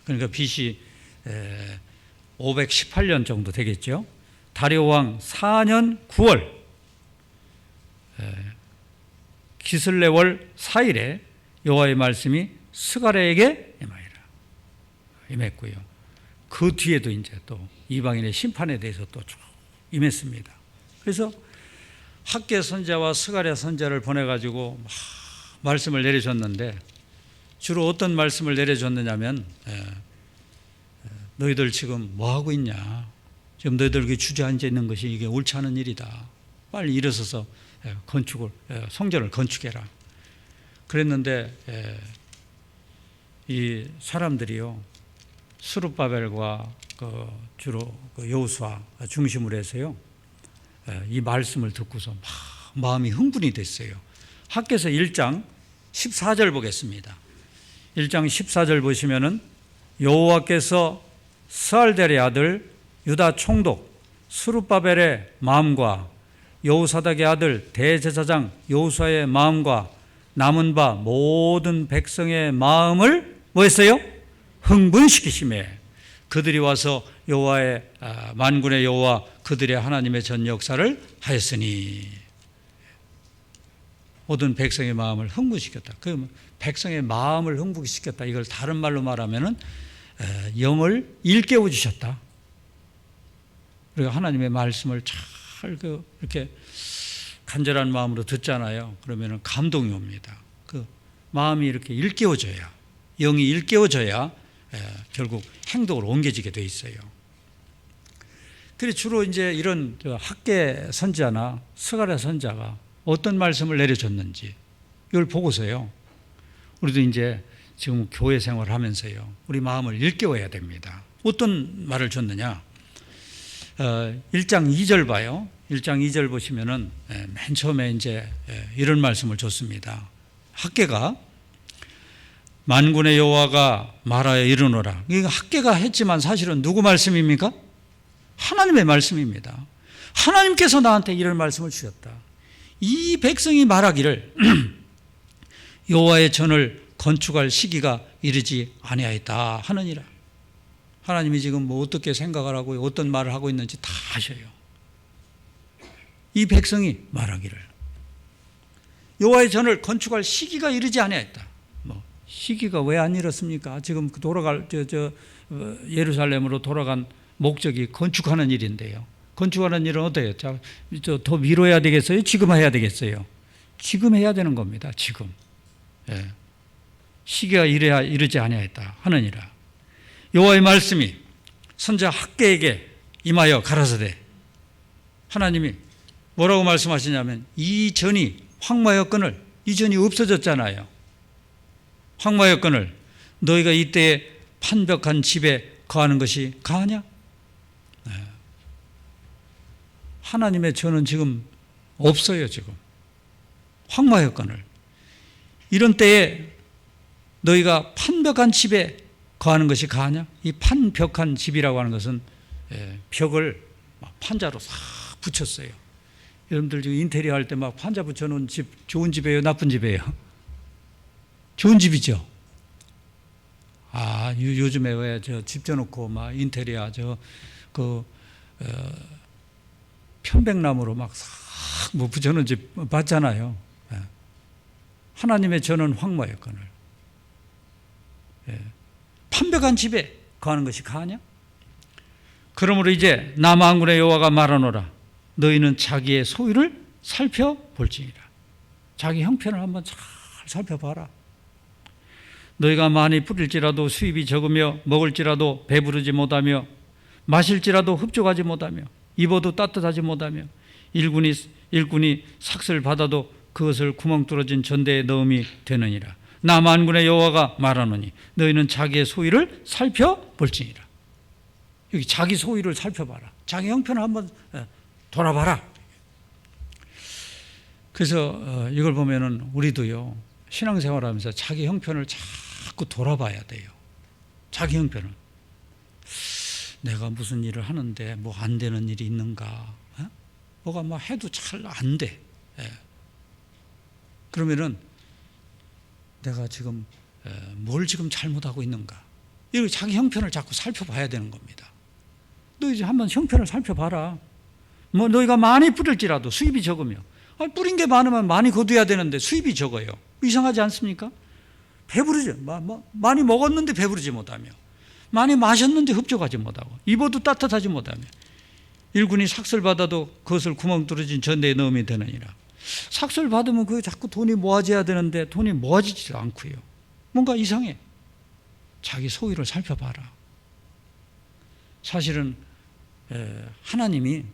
그러니까 BC 518년 정도 되겠죠. 다리오 왕 4년 9월, 기슬레월 4일에 여호와의 말씀이 스가랴에게 임했고요. 그 뒤에도 이제 또 이방인의 심판에 대해서 또 쭉 임했습니다. 그래서 학개 선지자와 스가랴 선지자를 보내가지고 막 말씀을 내리셨는데, 주로 어떤 말씀을 내려줬느냐면 너희들 지금 뭐 하고 있냐? 지금 너희들 이렇게 주저앉아 있는 것이 이게 옳지 않은 일이다. 빨리 일어서서 성전을 건축해라. 그랬는데 이 사람들이요, 스룹바벨과 주로 여호수아 중심으로 해서요, 이 말씀을 듣고서 막 마음이 흥분이 됐어요. 학개서 1장 14절 보겠습니다. 1장 14절 보시면은 여호와께서 스알델의 아들 유다 총독 스룹바벨의 마음과 여호사닥의 아들 대제사장 여호수아의 마음과 남은 바 모든 백성의 마음을 뭐 했어요? 흥분시키시매 그들이 와서 여호와의 만군의 여호와 그들의 하나님의 전 역사를 하였으니. 모든 백성의 마음을 흥분시켰다. 그 백성의 마음을 흥분시켰다. 이걸 다른 말로 말하면은 영을 일깨워 주셨다. 그리고 하나님의 말씀을 잘 이렇게 간절한 마음으로 듣잖아요. 그러면은 감동이 옵니다. 그 마음이 이렇게 일깨워져야, 영이 일깨워져야 결국 행동으로 옮겨지게 돼 있어요. 그래서 주로 이제 이런 학개 선지자나 스가랴 선지자가 어떤 말씀을 내려줬는지 이걸 보고서요, 우리도 이제 지금 교회 생활을 하면서요, 우리 마음을 일깨워야 됩니다. 어떤 말을 줬느냐? 1장 2절 봐요. 1장 2절 보시면은 맨 처음에 이제 이런 말씀을 줬습니다. 학개가 만군의 여호와가 말하여 이르노라. 이거 학개가 했지만 사실은 누구 말씀입니까? 하나님의 말씀입니다. 하나님께서 나한테 이런 말씀을 주셨다. 이 백성이 말하기를 여호와의 전을 건축할 시기가 이르지 아니하였다 하느니라. 하나님이 지금 뭐 어떻게 생각을 하고 어떤 말을 하고 있는지 다 아셔요. 이 백성이 말하기를 여호와의 전을 건축할 시기가 이르지 아니하였다. 뭐 시기가 왜 안 이렇습니까? 지금 돌아갈 예루살렘으로 돌아간 목적이 건축하는 일인데요. 건축하는 일은 어때요? 더 미뤄야 되겠어요? 지금 해야 되겠어요? 지금 해야 되는 겁니다. 지금. 시기가 이르지 아니하였다 하느니라. 여호와의 말씀이 선지자 학개에게 임하여 가라사대. 하나님이 뭐라고 말씀하시냐면 이 전이 황무하였거늘, 이 전이 없어졌잖아요. 황무하였거늘 너희가 이때에 판벽한 집에 거하는 것이 가하냐? 하나님의 전은 지금 없어요. 지금 황무하였거늘 이런 때에 너희가 판벽한 집에 거하는 것이 가하냐? 이 판벽한 집이라고 하는 것은 벽을 판자로 싹 붙였어요. 여러분들 지금 인테리어 할 때 막 판자 붙여놓은 집 좋은 집이에요? 나쁜 집이에요? 좋은 집이죠. 요즘에 왜 집 져놓고 막 인테리어 편백나무로 막 싹 뭐 붙여놓은 집 봤잖아요. 하나님의 전은 황무하였거늘 판벽한 집에 거하는 것이 가하냐? 그러므로 이제 나 만군의 여호와가 말하노라. 너희는 자기의 소유를 살펴볼지니라. 자기 형편을 한번 잘 살펴봐라. 너희가 많이 뿌릴지라도 수입이 적으며 먹을지라도 배부르지 못하며 마실지라도 흡족하지 못하며 입어도 따뜻하지 못하며 일꾼이 삭슬 받아도 그것을 구멍 뚫어진 전대에 넣음이 되느니라. 나 만군의 여호와가 말하노니 너희는 자기의 소유를 살펴볼지니라. 여기 자기 소유를 살펴봐라. 자기 형편을 한번 돌아봐라. 그래서 이걸 보면은 우리도요, 신앙생활하면서 자기 형편을 자꾸 돌아봐야 돼요. 자기 형편을. 내가 무슨 일을 하는데 뭐 안 되는 일이 있는가? 뭐가 뭐 해도 잘 안 돼. 그러면은 내가 지금 뭘 지금 잘못하고 있는가? 이렇게 자기 형편을 자꾸 살펴봐야 되는 겁니다. 너 이제 한번 형편을 살펴봐라. 뭐 너희가 많이 뿌릴지라도 수입이 적으며, 뿌린 게 많으면 많이 거둬야 되는데 수입이 적어요. 이상하지 않습니까? 배부르지, 많이 먹었는데 배부르지 못하며, 많이 마셨는데 흡족하지 못하고, 입어도 따뜻하지 못하며, 일꾼이 삭슬 받아도 그것을 구멍 뚫어진 전대에 넣으면 되느니라. 삭슬 받으면 그 자꾸 돈이 모아져야 되는데 돈이 모아지지도 않고요. 뭔가 이상해. 자기 소유를 살펴봐라. 사실은 하나님이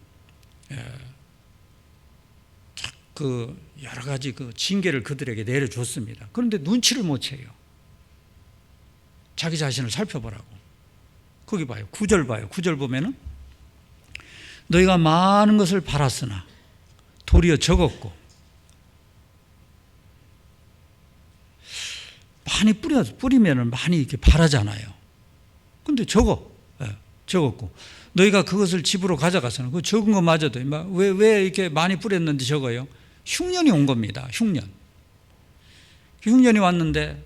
그 여러 가지 그 징계를 그들에게 내려줬습니다. 그런데 눈치를 못 채요. 자기 자신을 살펴보라고. 거기 봐요. 9절 봐요. 9절 보면은 너희가 많은 것을 팔았으나 도리어 적었고, 많이 뿌리면은 많이 이렇게 바라잖아요. 근데 적었고, 너희가 그것을 집으로 가져가서는 그 적은 것마저도 왜 이렇게 많이 뿌렸는데 적어요? 흉년이 온 겁니다. 흉년이 왔는데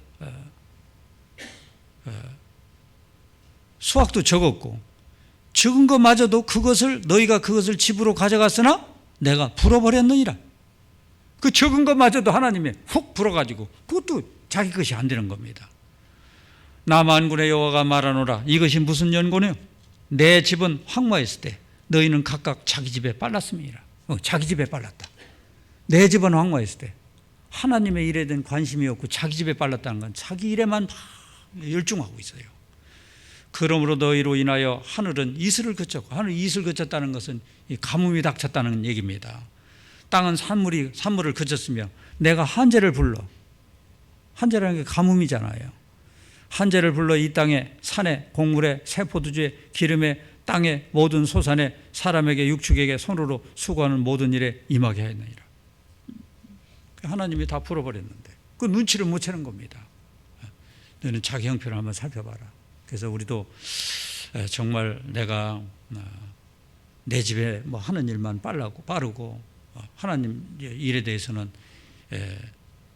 수확도 적었고, 적은 것마저도 너희가 그것을 집으로 가져갔으나 내가 불어버렸느니라. 그 적은 것마저도 하나님이 훅 불어가지고 그것도 자기 것이 안 되는 겁니다. 나 만군의 여호와가 말하노라. 이것이 무슨 연고냐? 내 집은 황무했을 때 너희는 각각 자기 집에 빨랐습니다. 자기 집에 빨랐다. 내 집은 황무했을 때 하나님의 일에 대한 관심이 없고 자기 집에 빨랐다는 건 자기 일에만 열중하고 있어요. 그러므로 너희로 인하여 하늘은 이슬을 그쳤고, 하늘 이슬을 그쳤다는 것은 가뭄이 닥쳤다는 얘기입니다. 땅은 산물을 그쳤으며 내가 한재를 불러, 한재라는 게 가뭄이잖아요. 한재를 불러 이 땅에 산에 곡물에 새 포도주에 기름에 땅에 모든 소산에 사람에게 육축에게 손으로 수고하는 모든 일에 임하게 하였느니라. 하나님이 다 풀어버렸는데 그 눈치를 못 채는 겁니다. 너는 자기 형편을 한번 살펴봐라. 그래서 우리도 정말 내가 내 집에 뭐 하는 일만 빠르고 하나님 일에 대해서는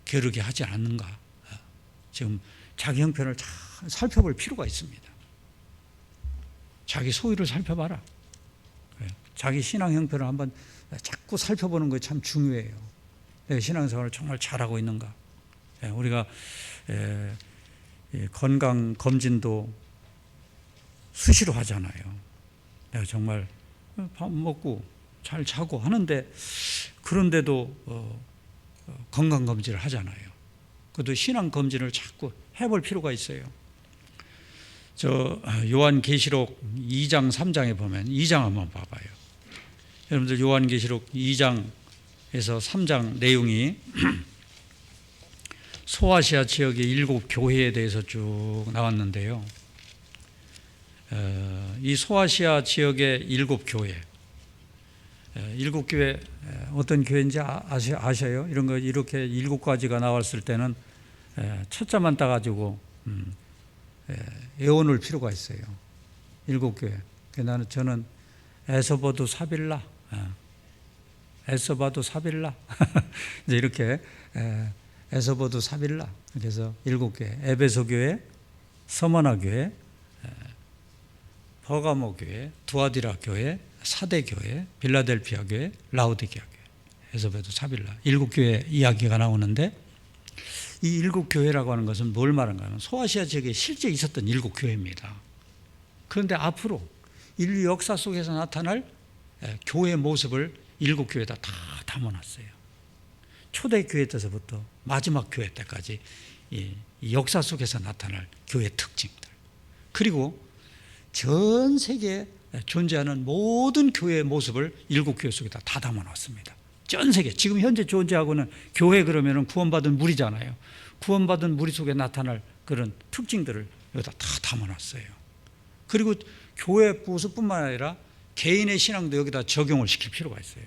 게으르게 하지 않는가. 지금 자기 형편을 잘 살펴볼 필요가 있습니다. 자기 소유를 살펴봐라. 자기 신앙 형편을 한번 자꾸 살펴보는 거 참 중요해요. 내가 신앙생활을 정말 잘하고 있는가. 우리가 건강 검진도 수시로 하잖아요. 내가 정말 밥 먹고 잘 자고 하는데, 그런데도 건강 검진을 하잖아요. 그것도 신앙 검진을 자꾸 해볼 필요가 있어요. 저 요한계시록 2장 3장에 보면 2장 한번 봐봐요. 여러분들 요한계시록 2장에서 3장 내용이 소아시아 지역의 7 교회에 대해서 쭉 나왔는데요. 이 소아시아 지역의 7 교회, 7 교회 어떤 교회인지 아셔요? 이런 거 이렇게 7가지가 나왔을 때는 첫자만 따가지고 외워놓을 필요가 있어요. 7 교회. 저는 에서버두 사빌라, 에서바두 사빌라 이제 이렇게 에서버두 사빌라. 그래서 7 교회: 에베소 교회, 서머나 교회, 버가모 교회, 두아디라 교회, 사대 교회, 빌라델피아 교회, 라우디게아 교회, 에서베도 사빌라. 7 교회 이야기가 나오는데, 이 7 교회라고 하는 것은 뭘 말하는가 하면 소아시아 지역에 실제 있었던 7 교회입니다. 그런데 앞으로 인류 역사 속에서 나타날 교회 모습을 7 교회에다 다 담아놨어요. 초대 교회 때서부터 마지막 교회 때까지 이 역사 속에서 나타날 교회 특징들, 그리고 전 세계에 존재하는 모든 교회의 모습을 7 교회 속에다 다 담아놨습니다. 전 세계, 지금 현재 존재하고는 교회 그러면 구원받은 무리잖아요. 구원받은 무리 속에 나타날 그런 특징들을 여기다 다 담아놨어요. 그리고 교회 모습뿐만 아니라 개인의 신앙도 여기다 적용을 시킬 필요가 있어요.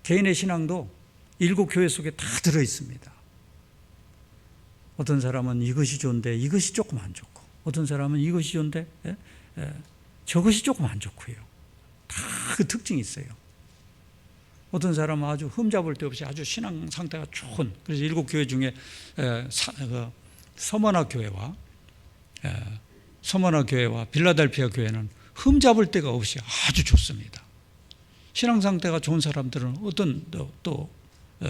개인의 신앙도 7 교회 속에 다 들어있습니다. 어떤 사람은 이것이 좋은데 이것이 조금 안 좋고, 어떤 사람은 이것이 좋은데 저것이 조금 안 좋고요. 다 그 특징이 있어요. 어떤 사람은 아주 흠잡을 데 없이 아주 신앙 상태가 좋은, 그래서 7 교회 중에 서머나 교회와 빌라델피아 교회는 흠잡을 데가 없이 아주 좋습니다. 신앙 상태가 좋은 사람들은 어떤 또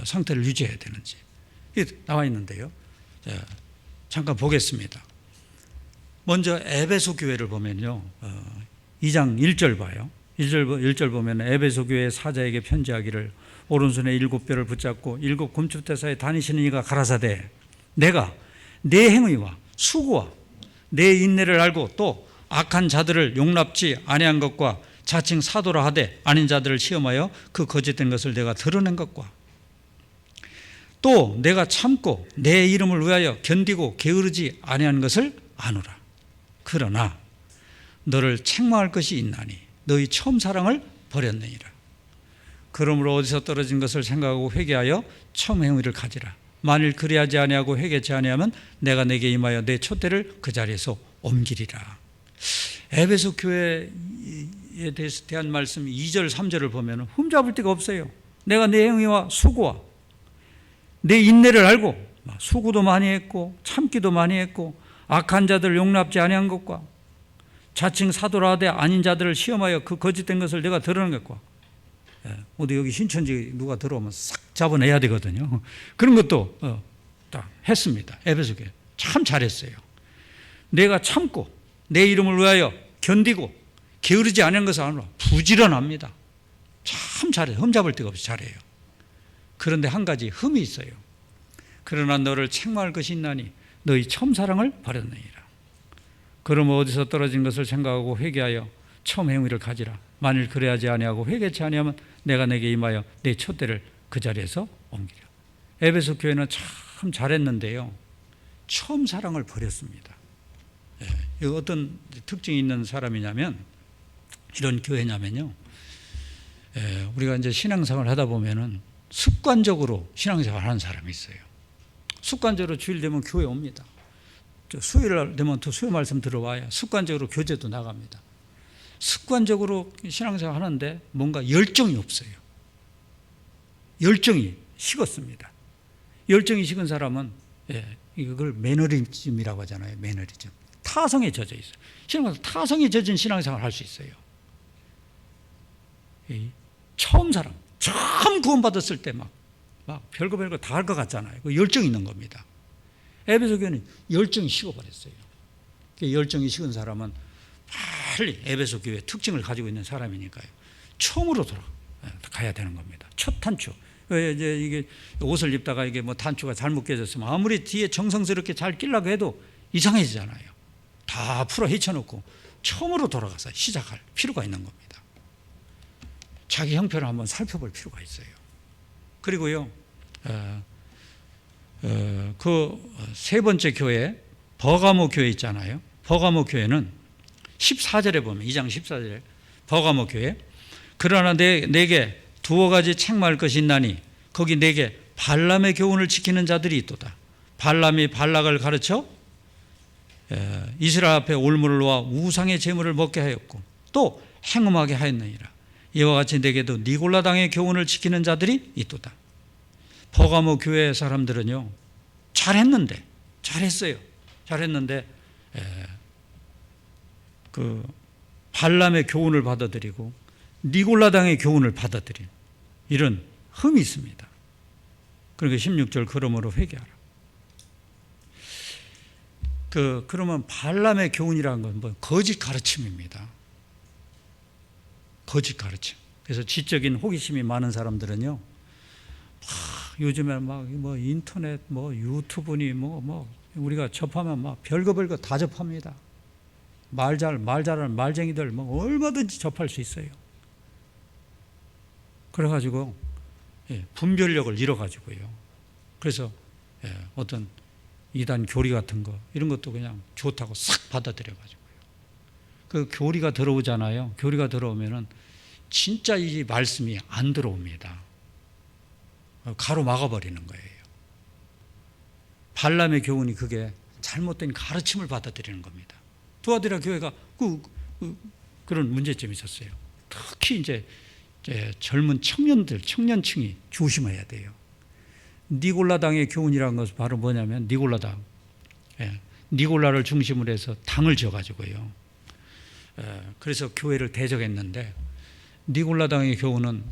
상태를 유지해야 되는지 이게 나와 있는데요. 잠깐 보겠습니다. 먼저 에베소 교회를 보면요, 2장 1절 봐요. 1절 보면 에베소 교회 사자에게 편지하기를 오른손에 7뼈를 붙잡고 7 금축대사에 다니시는 이가 가라사대 내가 내 행위와 수고와 내 인내를 알고 또 악한 자들을 용납지 아니한 것과 자칭 사도라 하되 아닌 자들을 시험하여 그 거짓된 것을 내가 드러낸 것과 또 내가 참고 내 이름을 위하여 견디고 게으르지 아니한 것을 아노라. 그러나 너를 책망할 것이 있나니 너희 처음 사랑을 버렸느니라. 그러므로 어디서 떨어진 것을 생각하고 회개하여 처음 행위를 가지라. 만일 그리하지 아니하고 회개치 아니하면 내가 내게 임하여 내 촛대를 그 자리에서 옮기리라. 에베소 교회에 대한 말씀 2절 3절을 보면 흠잡을 데가 없어요. 내가 내 행위와 수고와 내 인내를 알고 수고도 많이 했고 참기도 많이 했고 악한 자들을 용납지 아니한 것과 자칭 사도라 하되 아닌 자들을 시험하여 그 거짓된 것을 내가 드러낸 것과 어디 여기 신천지 누가 들어오면 싹 잡아내야 되거든요. 그런 것도 딱 했습니다. 에베소 교회 참 잘했어요. 내가 참고 내 이름을 위하여 견디고 게으르지 않은 것을 아노라. 부지런합니다. 참 잘해요. 흠잡을 데가 없이 잘해요. 그런데 한 가지 흠이 있어요. 그러나 너를 책망할 것이 있나니 너희 처음 사랑을 버렸느니라. 그러면 어디서 떨어진 것을 생각하고 회개하여 처음 행위를 가지라. 만일 그래야지 아니하고 회개치 아니하면 내가 내게 임하여 내 촛대를 그 자리에서 옮기라. 에베소 교회는 참 잘했는데요. 처음 사랑을 버렸습니다. 어떤 특징이 있는 사람이냐면 이런 교회냐면요. 우리가 이제 신앙생활을 하다 보면은 습관적으로 신앙생활을 하는 사람이 있어요. 습관적으로 주일 되면 교회 옵니다. 수요일 되면 또 수요 말씀 들어와야 습관적으로 교제도 나갑니다. 습관적으로 신앙생활 하는데 뭔가 열정이 없어요. 열정이 식었습니다. 열정이 식은 사람은 이걸 매너리즘이라고 하잖아요. 매너리즘. 타성에 젖어 있어요. 신앙생활 타성에 젖은 신앙생활을 할 수 있어요. 처음 사람, 처음 구원받았을 때 막 별거 다 할 것 같잖아요. 그 열정이 있는 겁니다. 에베소 교회는 열정이 식어버렸어요. 열정이 식은 사람은 빨리 에베소 교회의 특징을 가지고 있는 사람이니까요. 처음으로 돌아가야 되는 겁니다. 첫 단추. 이제 이게 옷을 입다가 이게 뭐 단추가 잘못 깨졌으면 아무리 뒤에 정성스럽게 잘 끼려고 해도 이상해지잖아요. 다 풀어 헤쳐놓고 처음으로 돌아가서 시작할 필요가 있는 겁니다. 자기 형편을 한번 살펴볼 필요가 있어요. 그리고요, 그 세 번째 교회, 버가모 교회 있잖아요. 버가모 교회는 14절에 보면, 2장 14절에 버가모 교회, 그러나 내게 두어 가지 책망할 것이 있나니 거기 내게 발람의 교훈을 지키는 자들이 있도다. 발람이 발락을 가르쳐 이스라엘 앞에 올무를 놓아 우상의 제물을 먹게 하였고 또 행음하게 하였느니라. 이와 같이 내게도 니골라당의 교훈을 지키는 자들이 있도다. 버가모 교회 사람들은요, 잘했어요. 잘했는데 그 발람의 교훈을 받아들이고 니골라당의 교훈을 받아들인 이런 흠이 있습니다. 그러니까 16절 그러므로 회개하라. 그러면 발람의 교훈이라는 건 뭐 거짓 가르침입니다. 거짓 가르침. 그래서 지적인 호기심이 많은 사람들은요, 요즘에 막 뭐 인터넷, 뭐 유튜브니 뭐 우리가 접하면 막 별거 다 접합니다. 말 잘하는 말쟁이들 뭐 얼마든지 접할 수 있어요. 그래가지고 분별력을 잃어가지고요. 그래서 어떤 이단 교리 같은 거 이런 것도 그냥 좋다고 싹 받아들여가지고요. 그 교리가 들어오잖아요. 교리가 들어오면은 진짜 이 말씀이 안 들어옵니다. 가로막아버리는 거예요. 발람의 교훈이 그게 잘못된 가르침을 받아들이는 겁니다. 두아디라 교회가 그런 문제점이 있었어요. 특히 이제 젊은 청년층이 조심해야 돼요. 니골라당의 교훈이라는 것은 바로 뭐냐면 니골라당. 니골라를 중심으로 해서 당을 지어가지고요. 그래서 교회를 대적했는데 니골라당의 교훈은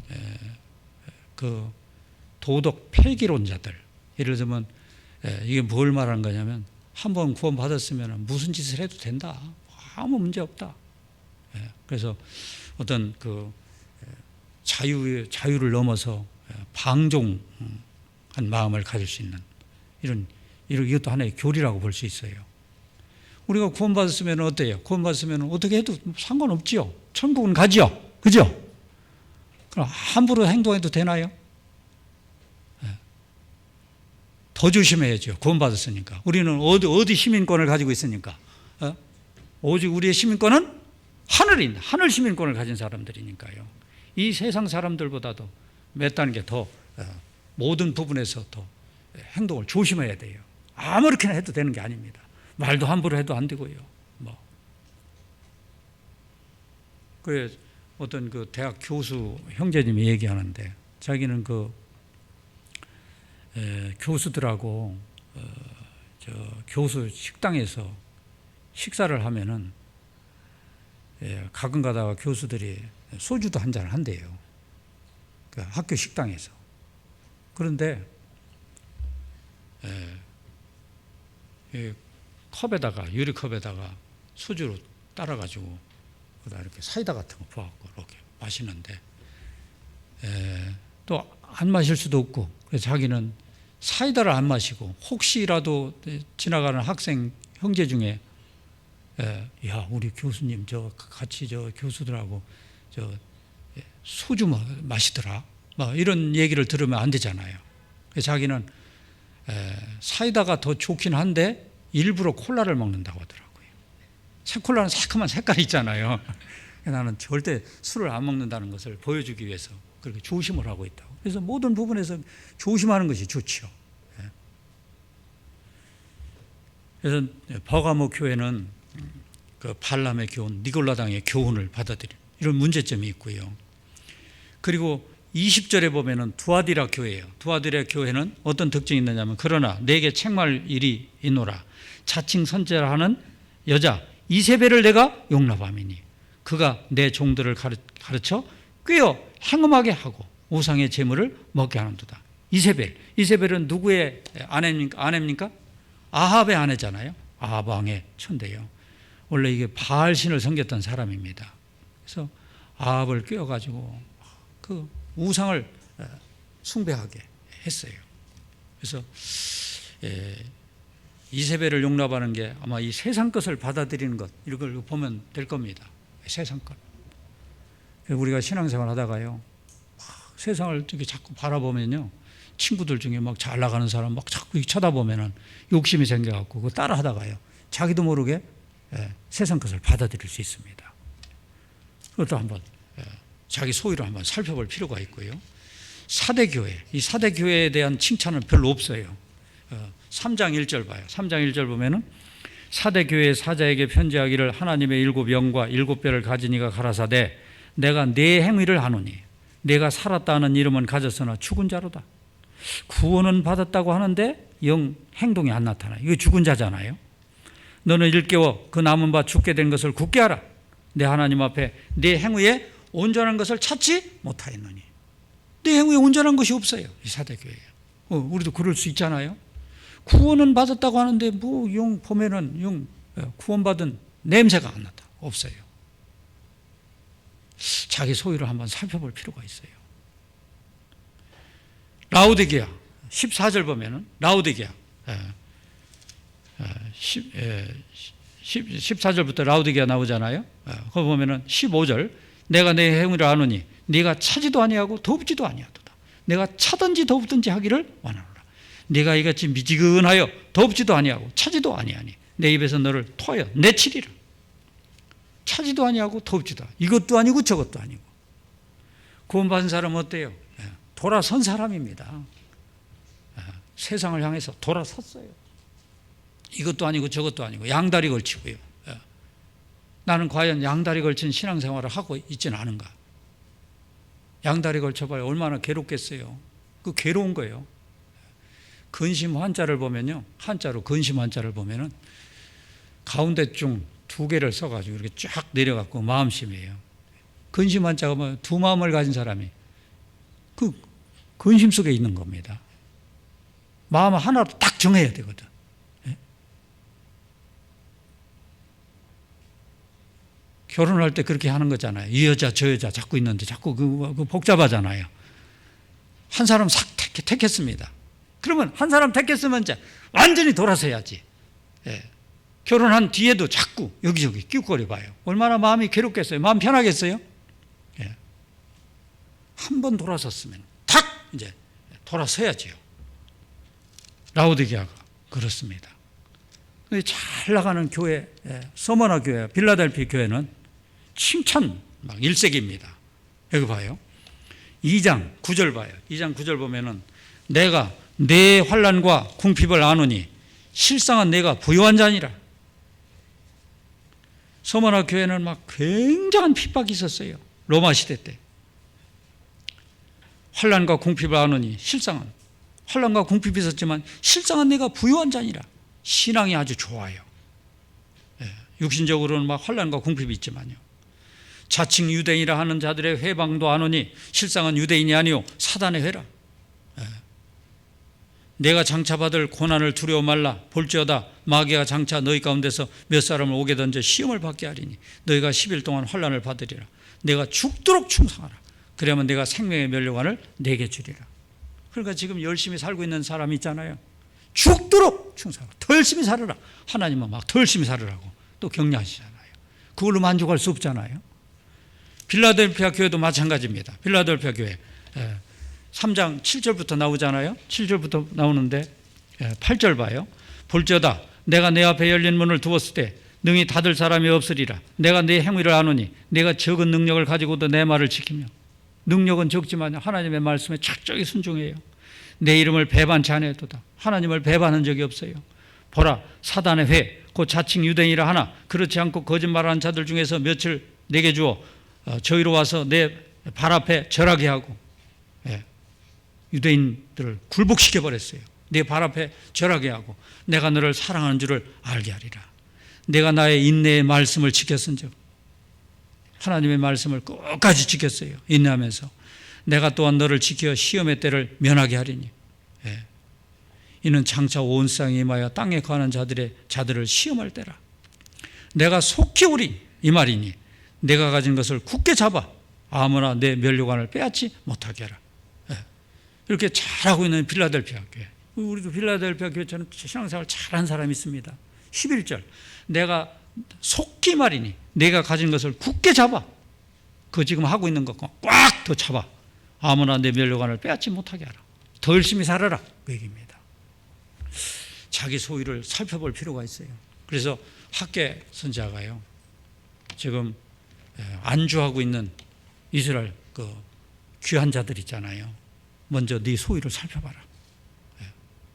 그 도덕 폐기론자들, 예를 들면 이게 뭘 말하는 거냐면 한번 구원받았으면 무슨 짓을 해도 된다. 아무 문제 없다. 그래서 어떤 그 자유를 넘어서 방종한 마음을 가질 수 있는 이것도 하나의 교리라고 볼 수 있어요. 우리가 구원받았으면 어때요? 구원받았으면 어떻게 해도 상관없지요. 천국은 가지요. 그죠? 그럼 함부로 행동해도 되나요? 더 조심해야죠. 구원받았으니까. 우리는 어디 시민권을 가지고 있으니까. 오직 우리의 시민권은 하늘에 있는 하늘 시민권을 가진 사람들이니까요. 이 세상 사람들보다도 몇 단계 더 모든 부분에서 더 행동을 조심해야 돼요. 아무렇게나 해도 되는 게 아닙니다. 말도 함부로 해도 안 되고요. 그래 어떤 그 대학 교수 형제님이 얘기하는데 자기는 교수들하고 교수 식당에서 식사를 하면은 가끔 가다가 교수들이 소주도 한 잔을 한대요. 그 학교 식당에서. 그런데 컵에다가 유리컵에다가 소주로 따라가지고 그다 이렇게 사이다 같은 거 부어갖고 이렇게 마시는데 또 안 마실 수도 없고 그래서 자기는 사이다를 안 마시고 혹시라도 지나가는 학생 형제 중에 야 우리 교수님 같이 교수들하고 소주 마시더라 막 이런 얘기를 들으면 안 되잖아요. 그래서 자기는 사이다가 더 좋긴 한데 일부러 콜라를 먹는다고 하더라고요. 콜라는 새콤한 색깔이 있잖아요. 나는 절대 술을 안 먹는다는 것을 보여주기 위해서 그렇게 조심을 하고 있다고. 그래서 모든 부분에서 조심하는 것이 좋지요. 그래서 버가모 교회는 그 발람의 교훈, 니골라당의 교훈을 받아들인 이런 문제점이 있고요. 그리고 20절에 보면은 두아디라 교회예요. 두아디라 교회는 어떤 특징이 있느냐면 그러나 내게 책망할 일이 있노라. 자칭 선지자라 하는 여자 이세벨을 내가 용납함이니 그가 내 종들을 가르쳐 꿰어 행음하게 하고 우상의 제물을 먹게 하는도다. 이세벨은 누구의 아내입니까? 아합의 아내잖아요. 아합 왕의 처인데요. 원래 이게 바알신을 섬겼던 사람입니다. 그래서 아합을 꿰어가지고 그 우상을 숭배하게 했어요. 그래서 이세벨을 용납하는 게 아마 이 세상 것을 받아들이는 것 이걸 보면 될 겁니다. 세상 것. 우리가 신앙생활 하다가요 세상을 이렇게 자꾸 바라보면요 친구들 중에 막 잘 나가는 사람 막 자꾸 쳐다보면은 욕심이 생겨갖고 그거 따라 하다가요 자기도 모르게 세상 것을 받아들일 수 있습니다. 그것도 한번 자기 소유를 한번 살펴볼 필요가 있고요. 사대교회, 이 사대교회에 대한 칭찬은 별로 없어요. 3장 1절 봐요. 3장 1절 보면은 사대교회 사자에게 편지하기를 하나님의 7영과 7뼈를 가진 이가 가라사대 내가 네 행위를 하노니 내가 살았다 하는 이름은 가졌으나 죽은 자로다. 구원은 받았다고 하는데 영 행동이 안 나타나. 이거 죽은 자잖아요. 너는 일깨워 그 남은 바 죽게 된 것을 굳게 하라. 내 하나님 앞에 네 행위에 온전한 것을 찾지 못하였느니. 내 행위에 온전한 것이 없어요. 이 사대교회에. 우리도 그럴 수 있잖아요. 구원은 받았다고 하는데 영 보면은 구원받은 냄새가 안 나다. 없어요. 자기 소유를 한번 살펴볼 필요가 있어요. 라오디게아 14절 보면은 라오디게아 14절부터 라오디게아 나오잖아요. 거기 보면은 15절 내가 내 행위를 아노니 네가 차지도 아니하고 덥지도 아니하도다. 내가 차든지 덥든지 하기를 원하노라. 네가 이같이 미지근하여 덥지도 아니하고 차지도 아니하니 내 입에서 너를 토하여 내치리라. 차지도 아니하고 덥지도 이것도 아니고 저것도 아니고. 구원받은 사람은 어때요? 돌아선 사람입니다. 세상을 향해서 돌아섰어요. 이것도 아니고 저것도 아니고 양다리 걸치고요. 나는 과연 양다리 걸친 신앙생활을 하고 있지는 않은가? 양다리 걸쳐봐야 얼마나 괴롭겠어요. 그 괴로운 거예요. 근심 한자를 보면요, 한자로 근심 한자를 보면은 가운데 중 2개를 써가지고 이렇게 쫙 내려갖고 마음심이에요. 근심 한자가 뭐 두 마음을 가진 사람이 그 근심 속에 있는 겁니다. 마음 하나로 딱 정해야 되거든. 결혼할 때 그렇게 하는 거잖아요. 이 여자 저 여자 자꾸 있는데 자꾸 그 복잡하잖아요. 한 사람 싹 택했습니다. 그러면 한 사람 택했으면 이제 완전히 돌아서야지. 예. 결혼한 뒤에도 자꾸 여기저기 끼우거려 봐요. 얼마나 마음이 괴롭겠어요? 마음 편하겠어요? 예. 한 번 돌아섰으면 탁 이제 돌아서야지요. 라오디게아가 그렇습니다. 잘 나가는 교회, 서머나 교회, 빌라델피 교회는 칭찬 막 일색입니다. 여기 봐요. 2장 9절 봐요. 2장 9절 보면은 내가 내 환난과 궁핍을 아노니 실상은 내가 부유한 자니라. 서머나 교회는 막 굉장한 핍박이 있었어요. 로마 시대 때. 환난과 궁핍을 아노니 실상은, 환난과 궁핍이 있었지만 실상은 내가 부유한 자니라. 신앙이 아주 좋아요. 육신적으로는 막 환난과 궁핍이 있지만요. 자칭 유대인이라 하는 자들의 회방도 아노니 실상은 유대인이 아니요 사단의 회라. 내가 장차 받을 고난을 두려워 말라. 볼지어다 마귀가 장차 너희 가운데서 몇 사람을 오게 던져 시험을 받게 하리니 너희가 10일 동안 환난을 받으리라. 내가 죽도록 충성하라. 그러면 내가 생명의 면류관을 내게 주리라. 그러니까 지금 열심히 살고 있는 사람이 있잖아요. 죽도록 충성하라. 더 열심히 살아라. 하나님은 막 더 열심히 살으라고 또 격려하시잖아요. 그걸로 만족할 수 없잖아요. 빌라델피아 교회도 마찬가지입니다. 빌라델피아 교회 3장 7절부터 나오잖아요. 7절부터 나오는데 8절 봐요. 볼지어다 내가 내 앞에 열린 문을 두었을 때 능히 닫을 사람이 없으리라. 내가 내 행위를 아노니 내가 적은 능력을 가지고도 내 말을 지키며, 능력은 적지만 하나님의 말씀에 철저히 순종해요. 내 이름을 배반치 아니하도다. 하나님을 배반한 적이 없어요. 보라 사단의 회 곧 자칭 유대인이라 하나 그렇지 않고 거짓말하는 자들 중에서 며칠 내게 주어 저희로 와서 내 발 앞에 절하게 하고, 유대인들을 굴복시켜 버렸어요. 내 발 앞에 절하게 하고 내가 너를 사랑하는 줄을 알게 하리라. 내가 나의 인내의 말씀을 지켰은즉, 하나님의 말씀을 끝까지 지켰어요. 인내하면서 내가 또한 너를 지켜 시험의 때를 면하게 하리니 이는 장차 온 세상에 임하여 땅에 거하는 자들을 시험할 때라. 내가 속히 오리 이 말이니 내가 가진 것을 굳게 잡아 아무나 내 면류관을 빼앗지 못하게 하라. 이렇게 잘하고 있는 빌라델피아 교회. 우리도 빌라델피아 교회처럼 신앙생활 잘한 사람이 있습니다. 11절 내가 속히 말이니 내가 가진 것을 굳게 잡아, 그 지금 하고 있는 것과 꽉 더 잡아 아무나 내 면류관을 빼앗지 못하게 하라. 더 열심히 살아라 그 얘기입니다. 자기 소유를 살펴볼 필요가 있어요. 그래서 학계 선지자가요 지금 안주하고 있는 이스라엘 그 귀한 자들 있잖아요. 먼저 네 소유를 살펴봐라.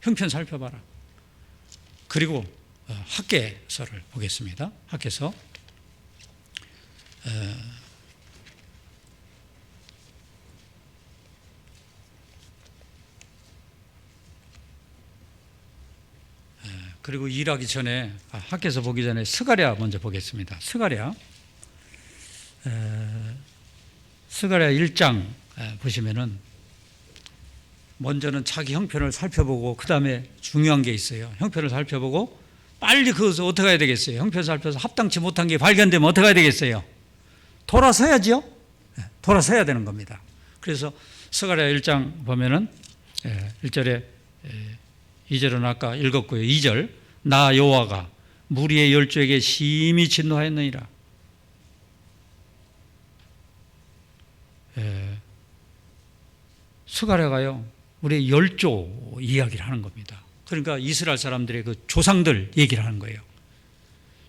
형편 살펴봐라. 그리고 학계서를 보겠습니다. 학계서 그리고 일하기 전에 학계서 보기 전에 스가랴 먼저 보겠습니다. 스가랴 1장 보시면은 먼저는 자기 형편을 살펴보고 그 다음에 중요한 게 있어요. 형편을 살펴보고 빨리 그것을 어떻게 해야 되겠어요? 형편 살펴서 합당치 못한 게 발견되면 어떻게 해야 되겠어요? 돌아서야지요. 돌아서야 되는 겁니다. 그래서 스가랴 1장 보면은 1절에 2절은 아까 읽었고요. 2절 나 여호와가 무리의 열조에게 심히 진노하였느니라. 스가랴가요 우리 열조 이야기를 하는 겁니다. 그러니까 이스라엘 사람들의 그 조상들 얘기를 하는 거예요.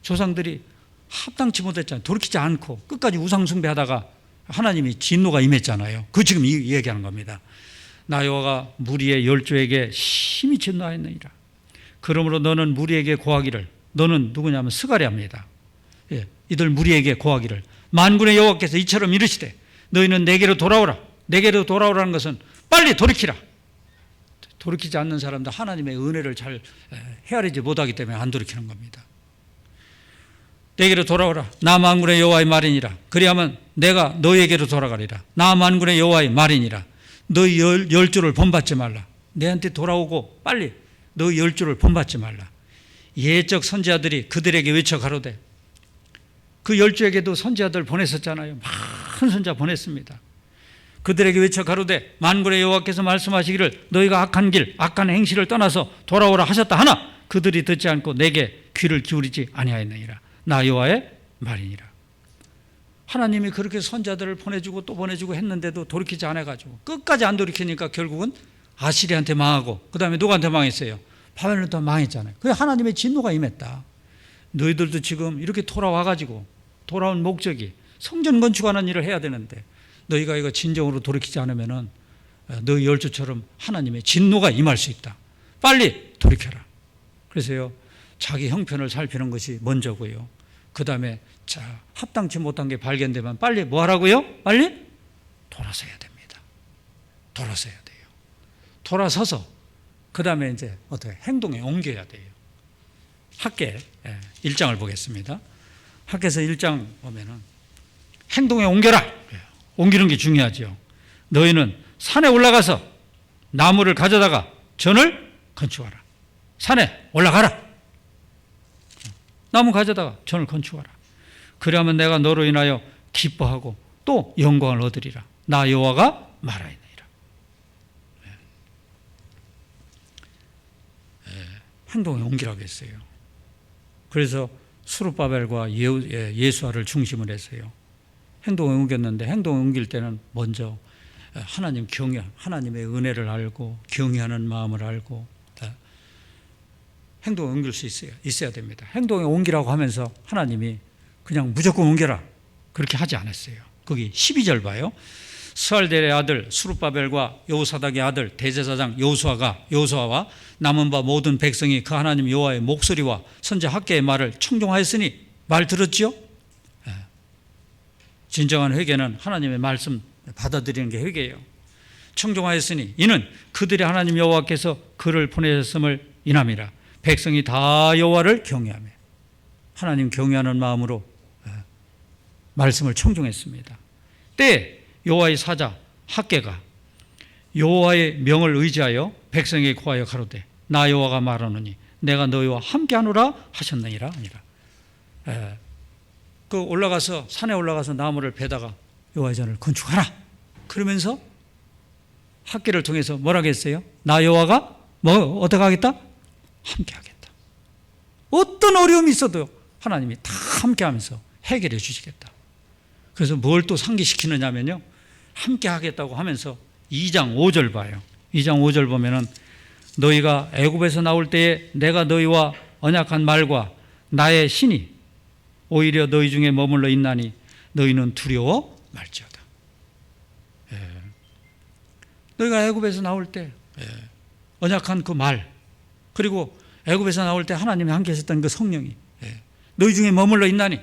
조상들이 합당치 못했잖아요. 돌이키지 않고 끝까지 우상숭배하다가 하나님이 진노가 임했잖아요. 그 지금 이 얘기하는 겁니다. 나 여호와가 무리의 열조에게 심히 진노하였느니라. 그러므로 너는 무리에게 고하기를, 너는 누구냐면 스가랴입니다. 이들 무리에게 고하기를 만군의 여호와께서 이처럼 이르시되 너희는 내게로 돌아오라. 내게로 돌아오라는 것은 빨리 돌이키라. 돌이키지 않는 사람들 하나님의 은혜를 잘 헤아리지 못하기 때문에 안 돌이키는 겁니다. 내게로 돌아오라. 나 만군의 여호와의 말이니라. 그리하면 내가 너희에게로 돌아가리라. 나 만군의 여호와의 말이니라. 너희 열조를 본받지 말라. 내한테 돌아오고 빨리 너희 열조를 본받지 말라. 예적 선지자들이 그들에게 외쳐 가로되, 그 열조에게도 선지자들 보냈었잖아요. 많은 선지자 보냈습니다. 그들에게 외쳐 가로되 만군의 여호와께서 말씀하시기를 너희가 악한 길 악한 행실을 떠나서 돌아오라 하셨다 하나 그들이 듣지 않고 내게 귀를 기울이지 아니하였느니라. 나 여호와의 말이니라. 하나님이 그렇게 선자들을 보내주고 또 보내주고 했는데도 돌이키지 않아가지고 끝까지 안 돌이키니까 결국은 아시리한테 망하고 그 다음에 누구한테 망했어요? 바벨론한테 망했잖아요. 그게 하나님의 진노가 임했다. 너희들도 지금 이렇게 돌아와가지고 돌아온 목적이 성전 건축하는 일을 해야 되는데 너희가 이거 진정으로 돌이키지 않으면은 너희 열조처럼 하나님의 진노가 임할 수 있다. 빨리 돌이켜라. 그래서요 자기 형편을 살피는 것이 먼저고요. 그 다음에 자 합당치 못한 게 발견되면 빨리 뭐 하라고요? 빨리 돌아서야 됩니다. 돌아서야 돼요. 돌아서서 그 다음에 이제 어떻게 행동에 옮겨야 돼요. 학계 1장을 보겠습니다. 학계에서 1장 보면은 행동에 옮겨라. 옮기는 게 중요하죠. 너희는 산에 올라가서 나무를 가져다가 전을 건축하라. 산에 올라가라. 나무 가져다가 전을 건축하라. 그러면 내가 너로 인하여 기뻐하고 또 영광을 얻으리라. 나 여호와가 말하였느니라. 행동에 옮기라고 했어요. 그래서 스룹바벨과 예수아를 중심으로 했어요. 행동에 옮겼는데 행동에 옮길 때는 먼저 하나님 경외, 하나님의 은혜를 알고 경외하는 마음을 알고 행동에 옮길 수 있어야 됩니다. 행동에 옮기라고 하면서 하나님이 그냥 무조건 옮겨라 그렇게 하지 않았어요. 거기 12절 봐요. 스알델의 아들 스룹바벨과 여호사닥의 아들 대제사장 여호수아와 남은 바 모든 백성이 그 하나님 여호와의 목소리와 선지 학계의 말을 청종하였으니 말 들었지요? 진정한 회개는 하나님의 말씀 받아들이는 게 회개예요. 청종하였으니 이는 그들의 하나님 여호와께서 그를 보내셨음을 인함이라. 백성이 다 여호와를 경외하며 하나님 경외하는 마음으로 말씀을 청종했습니다. 때에 여호와의 사자 학계가 여호와의 명을 의지하여 백성에게 고하여 가로되 나 여호와가 말하노니 내가 너희와 함께하노라 하셨느니라. 아니라 그 올라가서 산에 올라가서 나무를 베다가 여호와의 전을 건축하라. 그러면서 학계를 통해서 뭐라고 했어요? 나 여호와가 뭐 어떻게 하겠다? 함께하겠다. 어떤 어려움이 있어도 하나님이 다 함께하면서 해결해 주시겠다. 그래서 뭘 또 상기시키느냐면요, 함께하겠다고 하면서 2장 5절 봐요. 2장 5절 보면은 너희가 애굽에서 나올 때에 내가 너희와 언약한 말과 나의 신이 오히려 너희 중에 머물러 있나니 너희는 두려워 말지어다. 너희가 애굽에서 나올 때 언약한 그 말, 그리고 애굽에서 나올 때 하나님이 함께 하셨던 그 성령이 너희 중에 머물러 있나니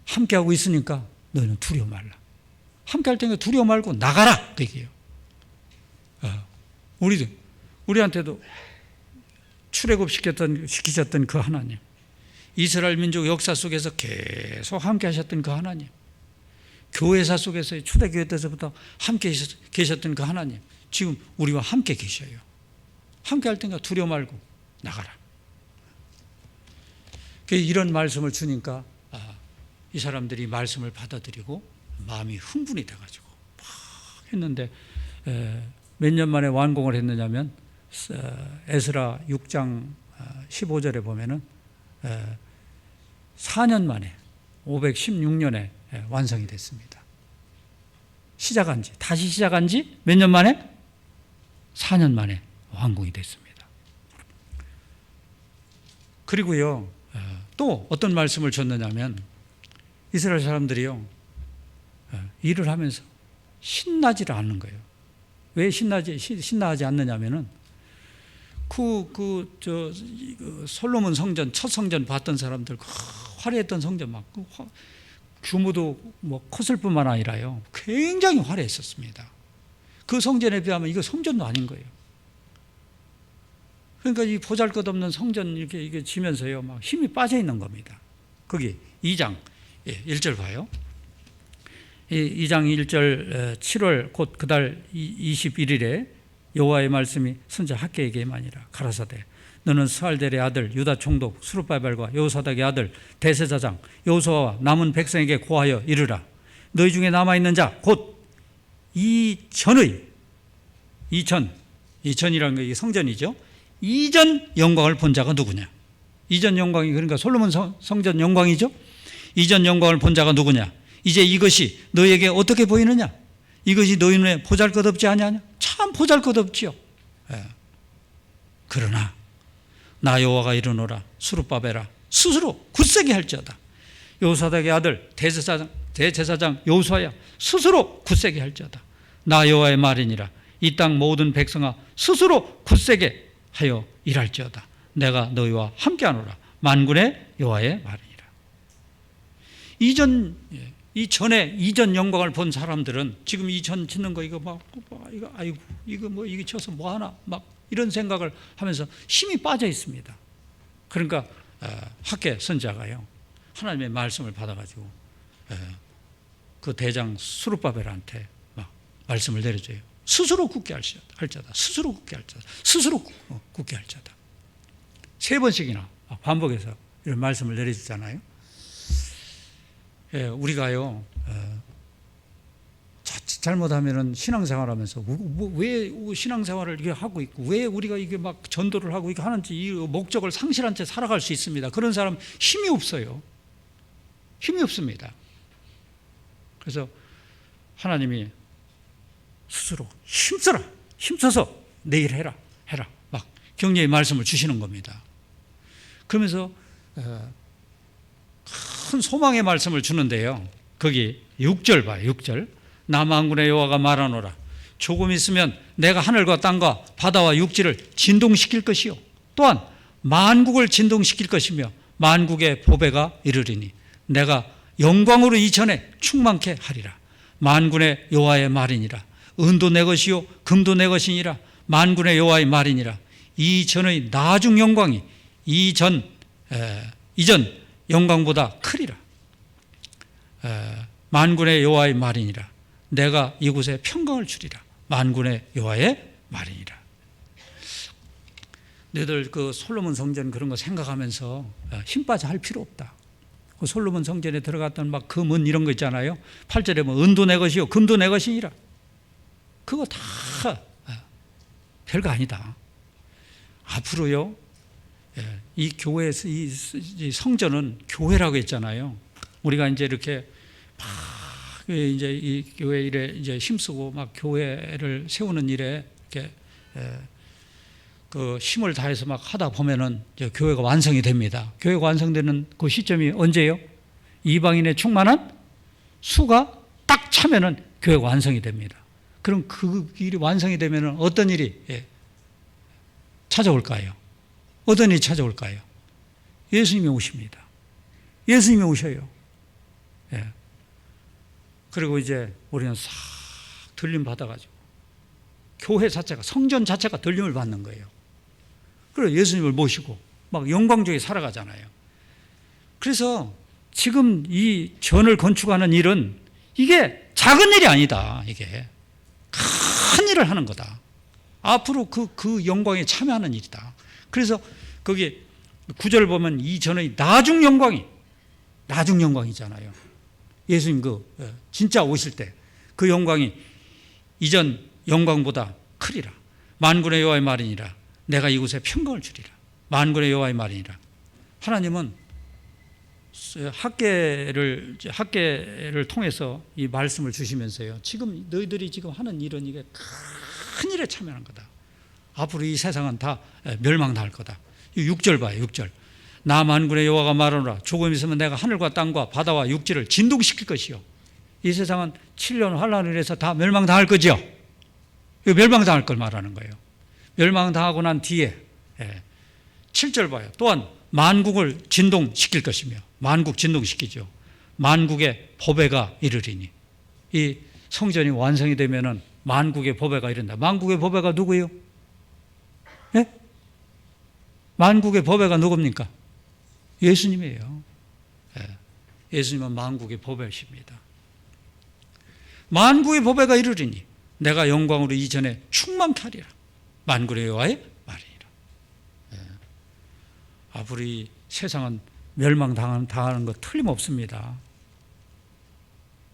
함께하고 있으니까 너희는 두려워 말라. 함께할 때는 두려워 말고 나가라 그 얘기예요. 우리한테도 출애굽 시키셨던 그 하나님, 이스라엘 민족 역사 속에서 계속 함께 하셨던 그 하나님, 교회사 속에서 초대교회 때서부터 함께 계셨던 그 하나님, 지금 우리와 함께 계셔요. 함께 할 때는 두려워 말고 나가라. 이런 말씀을 주니까 이 사람들이 말씀을 받아들이고 마음이 흥분이 돼가지고 막 했는데 몇 년 만에 완공을 했느냐면 에스라 6장 15절에 보면은 4년 만에 516년에 완성이 됐습니다. 다시 시작한 지 몇 년 만에? 4년 만에 완공이 됐습니다. 그리고요, 또 어떤 말씀을 줬느냐면 이스라엘 사람들이요, 일을 하면서 신나지를 않는 거예요. 왜 신나하지 않느냐면은 솔로몬 성전, 첫 성전 봤던 사람들, 화려했던 성전 막 규모도 뭐 컸을 뿐만 아니라요, 굉장히 화려했었습니다. 그 성전에 비하면 이거 성전도 아닌 거예요. 그러니까 이 보잘것없는 성전 이게 지면서요, 막 힘이 빠져 있는 겁니다. 거기 2장 1절 봐요. 2장 1절 7월 곧 그달 21일에 여호와의 말씀이 선지자 학계에게만이라 가라사대 너는 스알델의 아들 유다 총독 스룹바벨과 여호사닥의 아들 대제사장 여호수아와 남은 백성에게 고하여 이르라. 너희 중에 남아있는 자 곧 이전이라는 게 이게 성전이죠. 이전 영광을 본 자가 누구냐? 이전 영광이 그러니까 솔로몬 성전 영광이죠. 이전 영광을 본 자가 누구냐? 이제 이것이 너희에게 어떻게 보이느냐? 이것이 너희 눈에 보잘것없지 아니하냐? 참 보잘것없지요. 그러나 나 여호와가 이르노라 수룹바벨아 스스로 굳세게 할지어다. 여호사닥의 아들 대제사장 여호수아야 스스로 굳세게 할지어다. 나 여호와의 말이니라. 이 땅 모든 백성아 스스로 굳세게 하여 일할지어다. 내가 너희와 함께하노라. 만군의 여호와의 말이니라. 이전에 이전 영광을 본 사람들은 지금 이전 짓는 거 이거 이거 쳐서 뭐 하나 막 이런 생각을 하면서 힘이 빠져 있습니다. 그러니까 학개 선지자가요 하나님의 말씀을 받아가지고 그 대장 수룹바벨한테 막 말씀을 내려줘요. 스스로 굳게 할자다. 스스로 굳게 할자다. 스스로 굳게 할자다. 3번씩이나 반복해서 이런 말씀을 내려주잖아요. 우리가요 자칫 잘못하면은 신앙생활하면서 왜 신앙생활을 이렇게 하고 있고 왜 우리가 이게 막 전도를 하고 이렇게 하는지 이 목적을 상실한 채 살아갈 수 있습니다. 그런 사람 힘이 없어요. 힘이 없습니다. 그래서 하나님이 스스로 힘써서 내일 해라 막 격려의 말씀을 주시는 겁니다. 그러면서 큰 소망의 말씀을 주는데요. 거기 6절 봐요. 6절. 나 만군의 여호와가 말하노라. 조금 있으면 내가 하늘과 땅과 바다와 육지를 진동시킬 것이요 또한 만국을 진동시킬 것이며 만국의 보배가 이르리니 내가 영광으로 이전에 충만케 하리라. 만군의 여호와의 말이니라. 은도 내 것이요 금도 내 것이니라. 만군의 여호와의 말이니라. 이전의 나중 영광이 이전 영광보다 크리라. 만군의 여호와의 말이니라. 내가 이곳에 평강을 주리라. 만군의 여호와의 말이니라. 너희들 그 솔로몬 성전 그런 거 생각하면서 힘 빠져 할 필요 없다. 그 솔로몬 성전에 들어갔던 막 금은 이런 거 있잖아요. 8절에 뭐 은도 내 것이요 금도 내 것이니라. 그거 다 별거 아니다. 앞으로요. 이 교회에서 이 성전은 교회라고 했잖아요. 우리가 이제 이렇게 막 이제 이 교회 일에 이제 힘쓰고 막 교회를 세우는 일에 이렇게 그 힘을 다해서 막 하다 보면은 이제 교회가 완성이 됩니다. 교회가 완성되는 그 시점이 언제요? 이방인의 충만한 수가 딱 차면은 교회가 완성이 됩니다. 그럼 그 일이 완성이 되면은 어떤 일이 찾아올까요? 어떤 일이 찾아올까요? 예수님이 오십니다. 예수님이 오셔요. 그리고 이제 우리는 싹 들림 받아가지고 교회 자체가 성전 자체가 들림을 받는 거예요. 그래서 예수님을 모시고 막 영광적에 살아가잖아요. 그래서 지금 이 전을 건축하는 일은 이게 작은 일이 아니다. 이게 큰 일을 하는 거다. 앞으로 그 영광에 참여하는 일이다. 그래서 거기 9절 보면 이 전의 나중 영광이잖아요. 예수님 진짜 오실 때 그 영광이 이전 영광보다 크리라. 만군의 여호와의 말이니라. 내가 이곳에 평강을 주리라. 만군의 여호와의 말이니라. 하나님은 학계를 통해서 이 말씀을 주시면서요. 지금 너희들이 지금 하는 일은 이게 큰 일에 참여하는 거다. 앞으로 이 세상은 다 멸망당할 거다. 6절 봐요. 6절. 나 만군의 여호와가 말하노라. 조금 있으면 내가 하늘과 땅과 바다와 육지를 진동시킬 것이요. 이 세상은 7년 환란을 해서 다 멸망당할 거죠. 이거 멸망당할 걸 말하는 거예요. 멸망당하고 난 뒤에 7절 봐요. 또한 만국을 진동시킬 것이며 만국 진동시키죠. 만국의 보배가 이르리니. 이 성전이 완성이 되면은 만국의 보배가 이른다. 만국의 보배가 누구예요? 예? 만국의 보배가 누굽니까? 예수님이에요. 예수님은 만국의 보배십니다. 만국의 보배가 이르리니 내가 영광으로 이전에 충만케 하리라. 만군의 여호와의 말이니라. 앞으로 이 세상은 멸망당하는 거 틀림없습니다.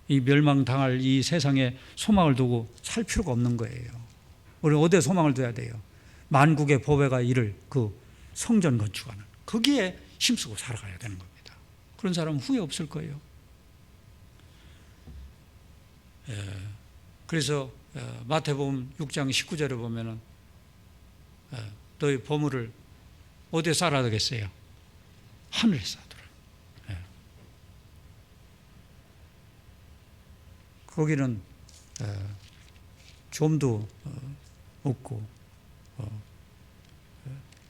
이 멸망당할 이 세상에 소망을 두고 살 필요가 없는 거예요. 우리 어디에 소망을 둬야 돼요? 만국의 보배가 이를 그 성전 건축하는 거기에 힘쓰고 살아가야 되는 겁니다. 그런 사람은 후회 없을 거예요. 그래서 마태복음 6장 19절에 보면은 너희 보물을 어디에 쌓아야 되겠어요? 하늘에 쌓아두라. 거기는 좀도 없고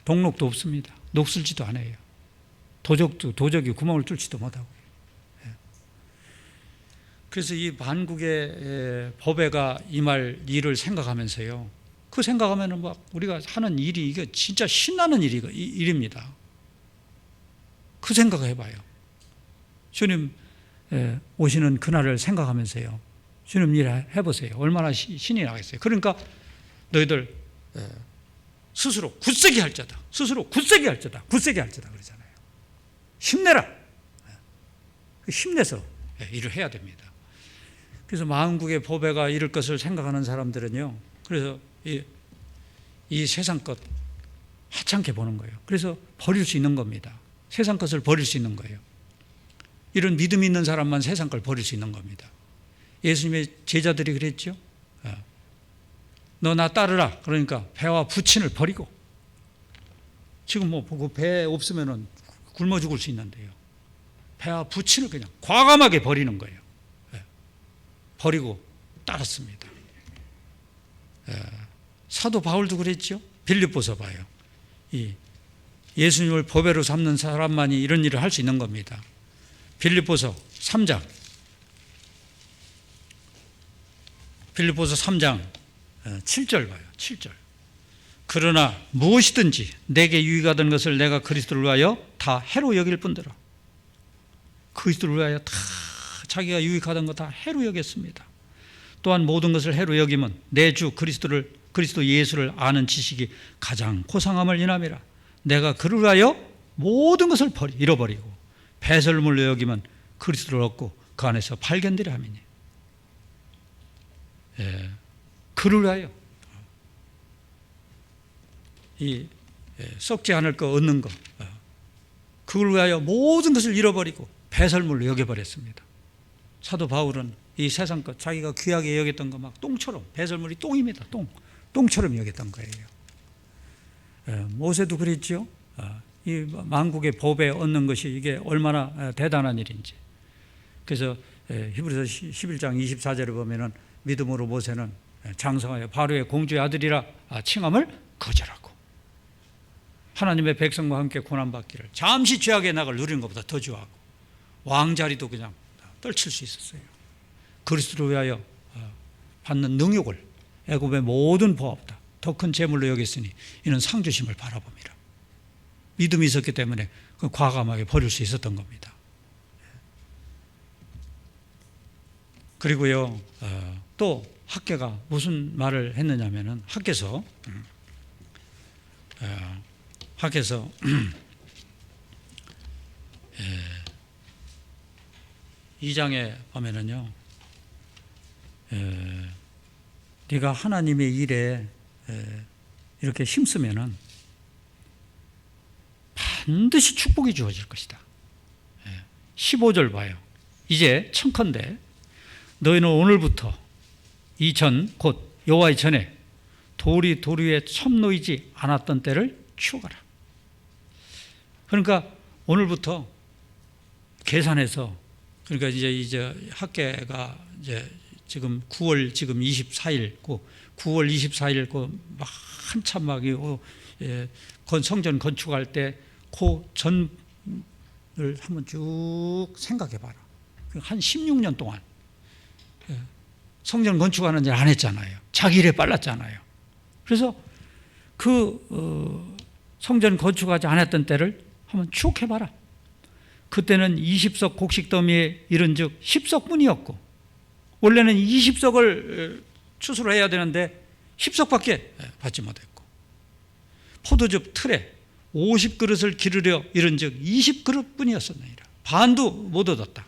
동록도 없습니다. 녹슬지도 않아요. 도적이 구멍을 뚫지도 못하고. 그래서 이 만국의 보배가 임할 일을 생각하면서요. 그 생각하면은 막 우리가 하는 일이 이게 진짜 신나는 일입니다. 그 생각을 해봐요. 주님 오시는 그날을 생각하면서요. 주님 일 해보세요. 얼마나 신이 나겠어요. 그러니까 너희들 스스로 굳세게 할 자다. 스스로 굳세게 할 자다. 굳세게 할 자다 그러잖아요. 힘내라. 힘내서 일을 해야 됩니다. 그래서 만국의 보배가 이룰 것을 생각하는 사람들은요. 그래서 이 세상 것 하찮게 보는 거예요. 그래서 버릴 수 있는 겁니다. 세상 것을 버릴 수 있는 거예요. 이런 믿음 있는 사람만 세상 걸 버릴 수 있는 겁니다. 예수님의 제자들이 그랬죠. 너 나 따르라. 그러니까 배와 부친을 버리고 지금 뭐 배 없으면은 굶어 죽을 수 있는데요. 배와 부친을 그냥 과감하게 버리는 거예요. 버리고 따랐습니다. 사도 바울도 그랬죠. 빌립보서 봐요. 예수님을 보배로 삼는 사람만이 이런 일을 할 수 있는 겁니다. 빌립보서 3장. 빌립보서 3장 7절 봐요. 7절. 그러나 무엇이든지 내게 유익하던 것을 내가 그리스도를 위하여 다 해로 여길 뿐더러. 그리스도를 위하여 다 자기가 유익하던 거 다 해로 여겼습니다. 또한 모든 것을 해로 여기면 내 주 그리스도 예수를 아는 지식이 가장 고상함을 인함이라. 내가 그를 위하여 모든 것을 잃어버리고 배설물로 여기면 그리스도를 얻고 그 안에서 발견되려 함이니. 그를 위하여 썩지 않을 거 얻는 거, 그걸 위하여 모든 것을 잃어버리고 배설물로 여겨버렸습니다. 사도 바울은 이 세상 것 자기가 귀하게 여겼던 거 막 똥처럼, 배설물이 똥입니다. 똥처럼 여겼던 거예요. 모세도 그랬죠. 이 만국의 보배 얻는 것이 이게 얼마나 대단한 일인지. 그래서 히브리서 11장 24절에 보면은 믿음으로 모세는 장성하여 바로의 공주의 아들이라 칭함을 거절하고 하나님의 백성과 함께 고난받기를 잠시 죄악의 낙을 누리는 것보다 더 좋아하고 왕자리도 그냥 떨칠 수 있었어요. 그리스도를 위하여 받는 능욕을 애굽의 모든 보합다 더 큰 재물로 여겼으니 이는 상주심을 바라봅니다. 믿음이 있었기 때문에 과감하게 버릴 수 있었던 겁니다. 그리고요 또 학개가 무슨 말을 했느냐면은 학개서 2장에 보면은요 네가 하나님의 일에 이렇게 힘쓰면은 반드시 축복이 주어질 것이다. 15절 봐요. 이제 청컨대 너희는 오늘부터 이전 곧 여호와의 전에 돌이 돌 위에 처음 놓이지 않았던 때를 추억하라. 그러니까 오늘부터 계산해서 그러니까 이제 학계가 이제 지금 9월 지금 24일 고 9월 24일 막 한참 막 성전 건축할 때 그 전을 한번 쭉 생각해 봐라. 한 16년 동안 성전 건축하는 일 안 했잖아요. 자기 일에 빨랐잖아요. 그래서 그 성전 건축하지 않았던 때를 한번 추억해 봐라. 그때는 20석 곡식 더미에 이른즉 10석뿐이었고 원래는 20석을 추수를 해야 되는데 10석밖에 받지 못했고 포도즙 틀에 50그릇을 기르려 이른즉 20그릇뿐이었었느니라. 반도 못 얻었다.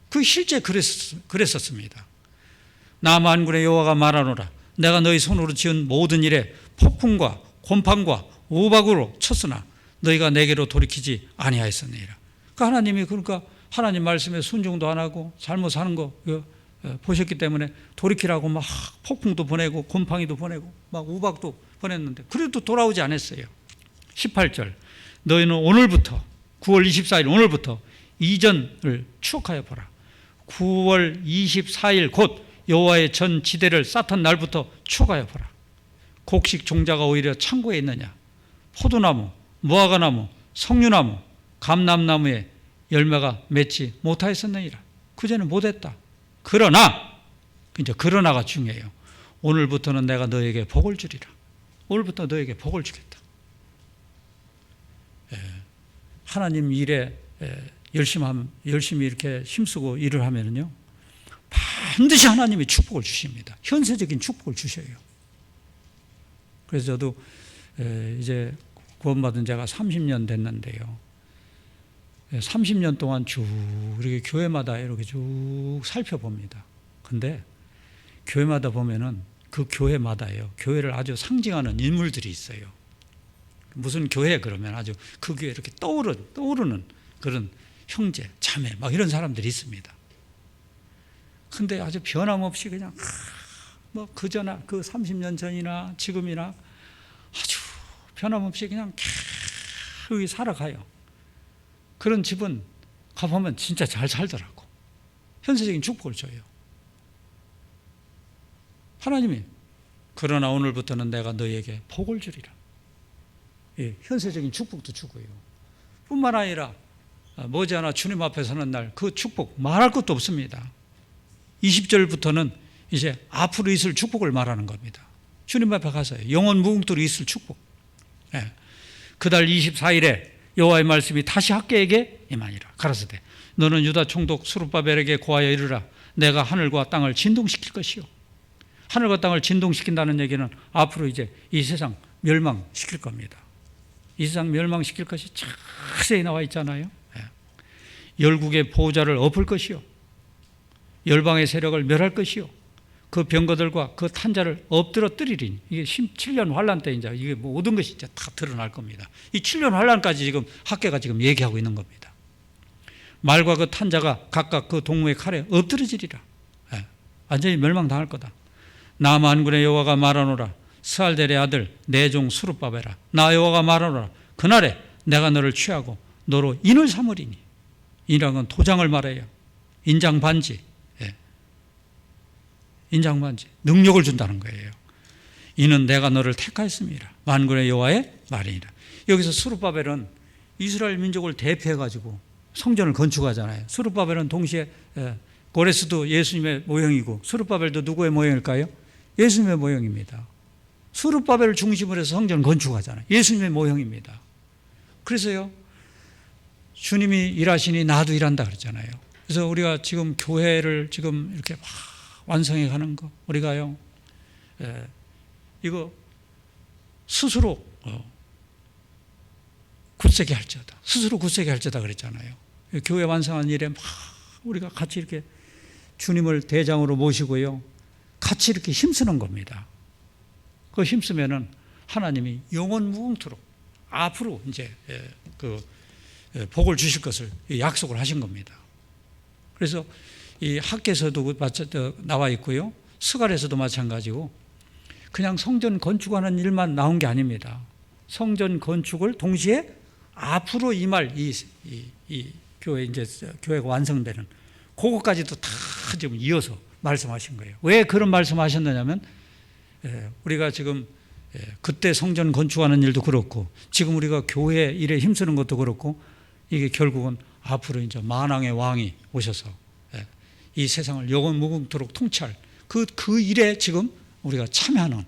그 실제 그랬었습니다. 나 만군의 여호와가 말하노라. 내가 너희 손으로 지은 모든 일에 폭풍과 곰팡과 우박으로 쳤으나 너희가 내게로 돌이키지 아니하였느니라. 그러니까 하나님이 그러니까 하나님 말씀에 순종도 안 하고 잘못 사는 거 보셨기 때문에 돌이키라고 막 폭풍도 보내고 곰팡이도 보내고 막 우박도 보냈는데 그래도 돌아오지 않았어요. 18절 너희는 오늘부터 9월 24일 오늘부터 이전을 추억하여 보라. 9월 24일 곧 여호와의 전 지대를 쌓던 날부터 추억하여 보라. 곡식 종자가 오히려 창고에 있느냐. 포도나무, 무화과나무, 석류나무, 감람나무에 열매가 맺지 못하였었느니라. 그전에 못했다. 그러나 이제 그러나가 중요해요. 오늘부터는 내가 너에게 복을 주리라. 오늘부터 너에게 복을 주겠다. 하나님 일에 열심히 이렇게 힘쓰고 일을 하면은요, 반드시 하나님이 축복을 주십니다. 현세적인 축복을 주셔요. 그래서 저도 이제 구원받은 지가 30년 됐는데요. 30년 동안 쭉 이렇게 교회마다 이렇게 쭉 살펴봅니다. 근데 교회마다 보면은 그 교회마다요, 교회를 아주 상징하는 인물들이 있어요. 무슨 교회 그러면 아주 그 교회 이렇게 떠오르는 그런 형제, 자매 막 이런 사람들이 있습니다. 근데 아주 변함없이 그냥 뭐 그전나 그 30년 전이나 지금이나 아주 변함없이 그냥 계속 살아가요. 그런 집은 가보면 진짜 잘 살더라고. 현세적인 축복을 줘요. 하나님이 그러나 오늘부터는 내가 너희에게 복을 주리라. 예, 현세적인 축복도 주고요. 뿐만 아니라 머지않아 주님 앞에 서는 날 그 축복 말할 것도 없습니다. 20절부터는 이제 앞으로 있을 축복을 말하는 겁니다. 주님 앞에 가서요. 영원 무궁토록 있을 축복. 예. 그달 24일에 여호와의 말씀이 다시 학개에게 임하니라. 가라사대 너는 유다 총독 스룹바벨에게 고하여 이르라. 내가 하늘과 땅을 진동시킬 것이요. 하늘과 땅을 진동시킨다는 얘기는 앞으로 이제 이 세상 멸망시킬 겁니다. 이 세상 멸망시킬 것이 자세히 나와 있잖아요. 예. 열국의 보호자를 엎을 것이요. 열방의 세력을 멸할 것이요. 그 병거들과 그 탄자를 엎드러뜨리리니. 이게 7년 환란 때 이제 이게 모든 것이 이제 다 드러날 겁니다. 이 7년 환란까지 지금 학계가 지금 얘기하고 있는 겁니다. 말과 그 탄자가 각각 그 동무의 칼에 엎드러지리라. 예. 완전히 멸망당할 거다. 나 만군의 여호와가 말하노라. 스알델의 아들 내 종 스룹바벨아. 나 여호와가 말하노라. 그날에 내가 너를 취하고 너로 인을 삼으리니. 인이라는 건 도장을 말해요. 인장 반지. 인장 반지. 능력을 준다는 거예요. 이는 내가 너를 택하였음이라. 만군의 여호와의 말이니라. 여기서 스룹바벨은 이스라엘 민족을 대표해 가지고 성전을 건축하잖아요. 스룹바벨은 동시에 고레스도 예수님의 모형이고 스룹바벨도 누구의 모형일까요? 예수님의 모형입니다. 스룹바벨을 중심으로 해서 성전을 건축하잖아요. 예수님의 모형입니다. 그래서요, 주님이 일하시니 나도 일한다 그랬잖아요. 그래서 우리가 지금 교회를 지금 이렇게 막 완성해 가는 거, 우리가요, 이거 스스로 굳세게 할지어다. 스스로 굳세게 할지어다 그랬잖아요. 교회 완성하는 일에 막 우리가 같이 이렇게 주님을 대장으로 모시고요, 같이 이렇게 힘쓰는 겁니다. 그 힘쓰면은 하나님이 영원 무궁토록 앞으로 이제 그 복을 주실 것을 약속을 하신 겁니다. 그래서 이 학계에서도 나와 있고요, 스갈에서도 마찬가지고, 그냥 성전 건축하는 일만 나온 게 아닙니다. 성전 건축을 동시에 앞으로 임할 이 교회, 이제 교회가 완성되는 그것까지도 다 지금 이어서 말씀하신 거예요. 왜 그런 말씀하셨느냐면, 우리가 지금 그때 성전 건축하는 일도 그렇고 지금 우리가 교회 일에 힘쓰는 것도 그렇고, 이게 결국은 앞으로 이제 만왕의 왕이 오셔서 이 세상을 영원 무궁토록 통치할 그 일에 지금 우리가 참여하는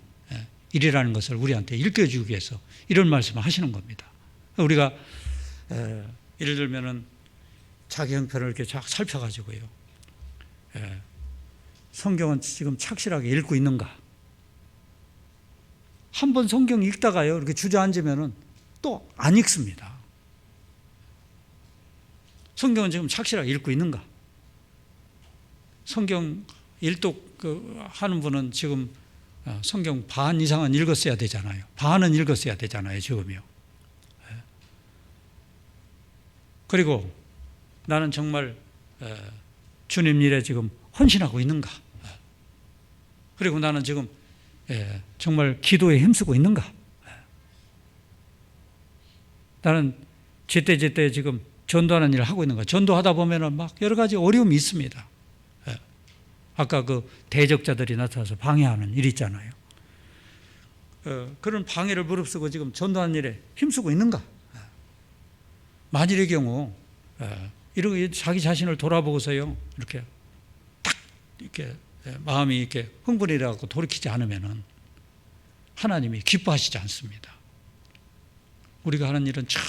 일이라는 것을 우리한테 일깨워주기 위해서 이런 말씀을 하시는 겁니다. 우리가 예를 들면은 자기 형편을 이렇게 쫙 살펴가지고요, 성경은 지금 착실하게 읽고 있는가? 한번 성경 읽다가요, 이렇게 주저앉으면은 또 안 읽습니다. 성경은 지금 착실하게 읽고 있는가? 성경 일독 하는 분은 지금 성경 반 이상은 읽었어야 되잖아요. 반은 읽었어야 되잖아요, 지금요. 그리고 나는 정말 주님 일에 지금 헌신하고 있는가? 그리고 나는 지금 정말 기도에 힘쓰고 있는가? 나는 제때 지금 전도하는 일을 하고 있는가? 전도하다 보면은 막 여러 가지 어려움이 있습니다. 아까 그 대적자들이 나타나서 방해하는 일 있잖아요. 그런 방해를 무릅쓰고 지금 전도하는 일에 힘쓰고 있는가? 만일의 경우 이렇게 자기 자신을 돌아보고서요, 이렇게 딱 이렇게 마음이 이렇게 흥분이 돼갖고 돌이키지 않으면은 하나님이 기뻐하시지 않습니다. 우리가 하는 일은 참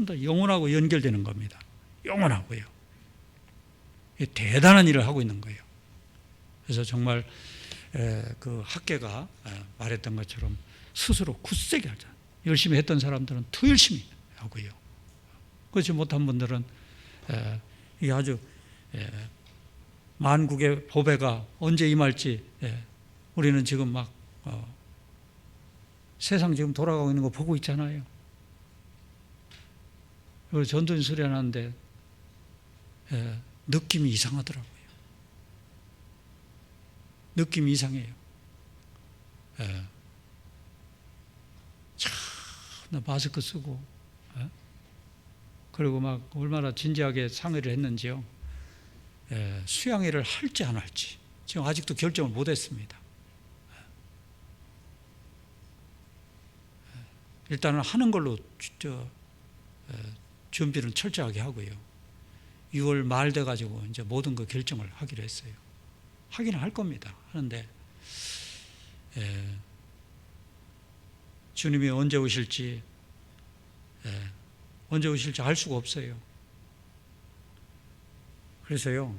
더 영혼하고 연결되는 겁니다. 영혼하고요. 대단한 일을 하고 있는 거예요. 그래서 정말 그 학계가 말했던 것처럼 스스로 굳세게 하자. 열심히 했던 사람들은 더 열심히 하고요. 그렇지 못한 분들은 이게 아주 만국의 보배가 언제 임할지 우리는 지금 막 세상 지금 돌아가고 있는 거 보고 있잖아요. 그리고 전도인 소리 하는데 느낌이 이상하더라고요. 느낌이 이상해요. 참, 나 마스크 쓰고 그리고 막 얼마나 진지하게 상의를 했는지요. 수양회를 할지 안 할지 지금 아직도 결정을 못했습니다. 일단은 하는 걸로 준비는 철저하게 하고요. 6월 말 돼가지고 이제 모든 거 결정을 하기로 했어요. 하기는 할 겁니다. 하는데 주님이 언제 오실지 알 수가 없어요. 그래서요,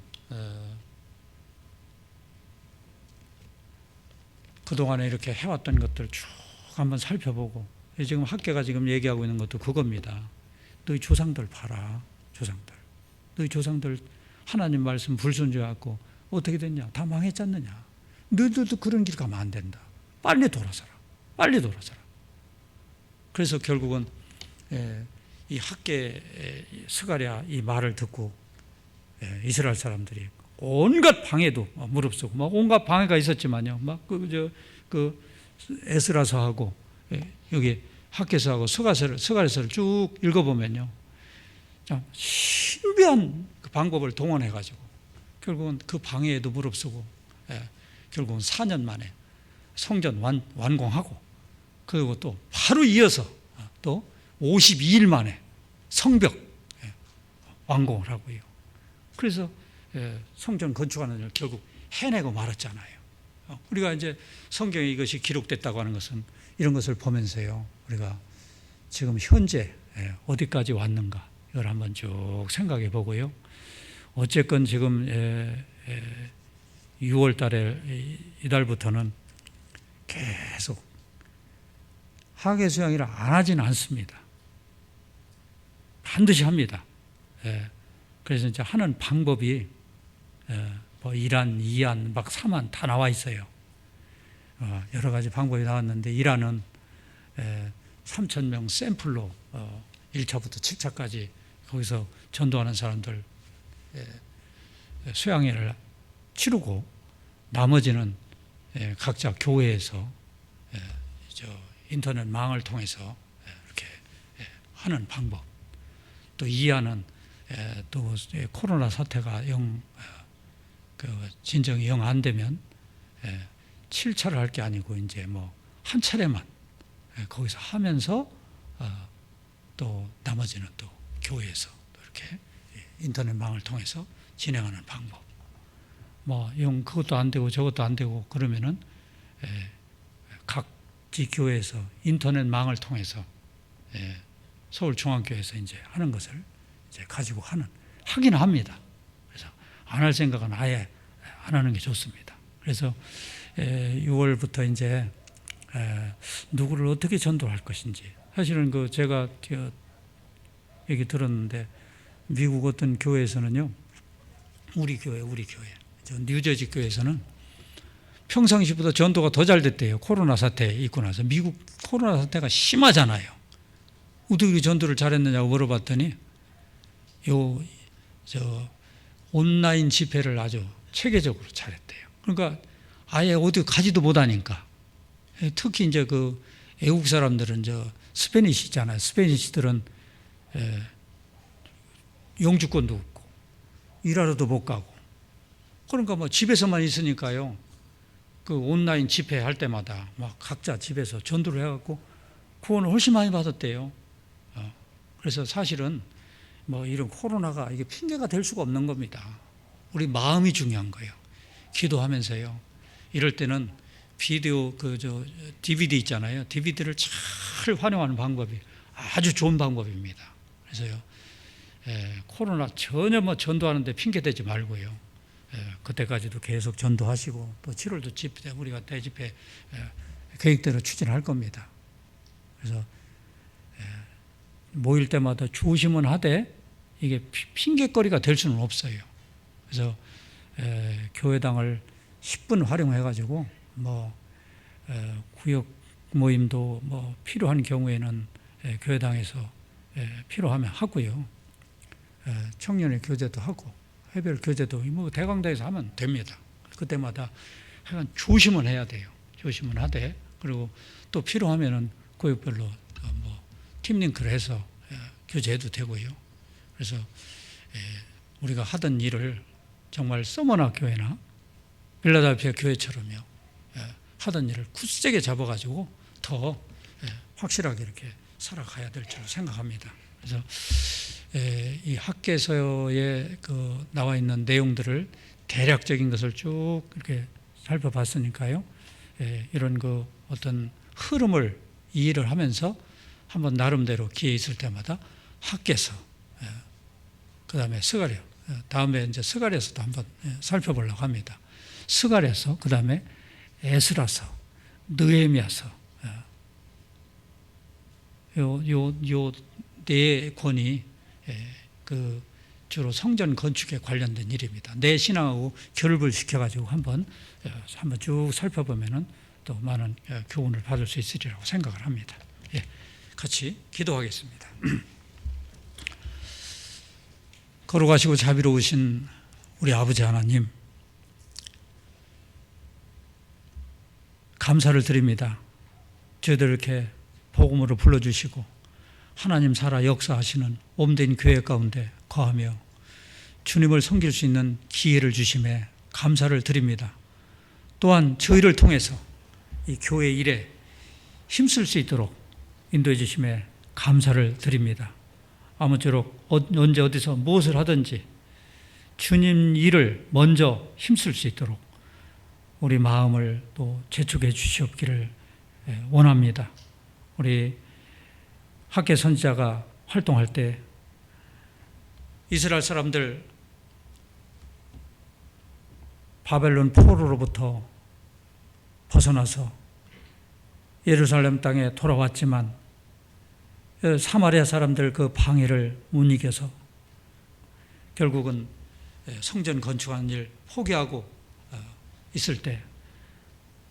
그동안에 이렇게 해왔던 것들 쭉 한번 살펴보고, 지금 학계가 지금 얘기하고 있는 것도 그겁니다. 너희 조상들 봐라, 조상들. 너희 조상들 하나님 말씀 불순종해갖고 어떻게 됐냐? 다 망했지 않느냐? 너희들도 그런 길 가면 안 된다. 빨리 돌아서라. 빨리 돌아서라. 그래서 결국은 이 학계 스가랴 이 말을 듣고 이스라엘 사람들이 온갖 방해도 무릅쓰고 막 온갖 방해가 있었지만요. 막 그 에스라서하고 여기 학계서하고 스가랴서를 쭉 읽어보면요, 참 신비한 그 방법을 동원해가지고 결국은 그 방해에도 무릅쓰고 결국은 4년 만에 성전 완공하고, 그리고 또 바로 이어서 또 52일 만에 성벽 완공을 하고요. 그래서 성전 건축하는 일을 결국 해내고 말았잖아요. 우리가 이제 성경에 이것이 기록됐다고 하는 것은 이런 것을 보면서요, 우리가 지금 현재 어디까지 왔는가 이걸 한번 쭉 생각해 보고요. 어쨌건 지금 6월 달에 이달부터는 계속 학예 수양일을 안 하지는 않습니다. 반드시 합니다. 그래서 이제 하는 방법이 뭐 1안, 2안, 막 3안 다 나와 있어요. 여러 가지 방법이 나왔는데 1안은 3,000명 샘플로 1차부터 7차까지 거기서 전도하는 사람들 수양회를 치르고, 나머지는 각자 교회에서 인터넷 망을 통해서 이렇게 하는 방법. 또 2안은 또 코로나 사태가 진정이 영 안 되면 7차를 할 게 아니고 이제 뭐 한 차례만 거기서 하면서 또 나머지는 또 교회에서 또 이렇게 인터넷 망을 통해서 진행하는 방법. 뭐 그것도 안 되고 저것도 안 되고 그러면은 각지 교회에서 인터넷 망을 통해서 서울중앙교회에서 이제 하는 것을 이제 가지고 하긴 합니다. 그래서 안 할 생각은 아예 안 하는 게 좋습니다. 그래서 6월부터 이제 누구를 어떻게 전도할 것인지, 사실은 제가 얘기 들었는데 미국 어떤 교회에서는요, 우리 교회 저 뉴저지 교회에서는 평상시보다 전도가 더 잘 됐대요. 코로나 사태 있고 나서. 미국 코로나 사태가 심하잖아요. 어떻게 전도를 잘했느냐고 물어봤더니 온라인 집회를 아주 체계적으로 잘했대요. 그러니까 아예 어디 가지도 못하니까. 특히 이제 그 외국 사람들은 스페니시 있잖아요. 스페니시들은 영주권도 없고 일하러도 못 가고. 그러니까 뭐 집에서만 있으니까요. 그 온라인 집회 할 때마다 막 각자 집에서 전도를 해갖고 구원을 훨씬 많이 받았대요. 그래서 사실은 뭐 이런 코로나가 이게 핑계가 될 수가 없는 겁니다. 우리 마음이 중요한 거예요. 기도하면서요. 이럴 때는 비디오 DVD 있잖아요. DVD를 잘 활용하는 방법이 아주 좋은 방법입니다. 그래서요. 코로나 전혀 뭐 전도하는데 핑계 대지 말고요. 그때까지도 계속 전도하시고 또 7월도 집회 우리가 대집회 계획대로 추진할 겁니다. 그래서 모일 때마다 조심은 하되 이게 핑계거리가 될 수는 없어요. 그래서 교회당을 10분 활용해가지고 뭐 구역 모임도 뭐 필요한 경우에는 교회당에서 필요하면 하고요. 청년의 교제도 하고 해별 교제도 뭐 대강당에서 하면 됩니다. 그때마다 하여간 조심은 해야 돼요. 조심은 하되 그리고 또 필요하면은 구역별로 뭐 팀링크를 해서 교제해도 되고요. 그래서 우리가 하던 일을 정말 서머나 교회나 필라델피아 교회처럼요 하던 일을 굳세게 잡아가지고 더 확실하게 이렇게 살아가야 될 줄 생각합니다. 그래서 이 학개서에 나와 있는 내용들을 대략적인 것을 쭉 이렇게 살펴봤으니까요. 이런 어떤 흐름을 이해를 하면서 한번 나름대로 기회 있을 때마다 학개서, 그 다음에 스가랴, 다음에 이제 스가랴서도 한번 살펴보려고 합니다. 스가랴서, 그 다음에 에스라서, 느헤미야서, 요 네 권이 주로 성전 건축에 관련된 일입니다. 내 신앙하고 결합을 시켜가지고 한번 쭉 살펴보면은 또 많은 교훈을 받을 수 있으리라고 생각을 합니다. 같이 기도하겠습니다. 거룩하시고 자비로우신 우리 아버지 하나님, 감사를 드립니다. 저희들 이렇게 복음으로 불러주시고 하나님 살아 역사하시는 몸된 교회 가운데 거하며 주님을 섬길 수 있는 기회를 주심에 감사를 드립니다. 또한 저희를 통해서 이 교회 일에 힘쓸 수 있도록 인도해 주심에 감사를 드립니다. 아무쪼록 언제 어디서 무엇을 하든지 주님 일을 먼저 힘쓸 수 있도록 우리 마음을 또 재촉해 주시옵기를 원합니다. 우리 학계 선지자가 활동할 때 이스라엘 사람들 바벨론 포로로부터 벗어나서 예루살렘 땅에 돌아왔지만 사마리아 사람들 그 방해를 못 이겨서 결국은 성전 건축하는 일 포기하고 있을 때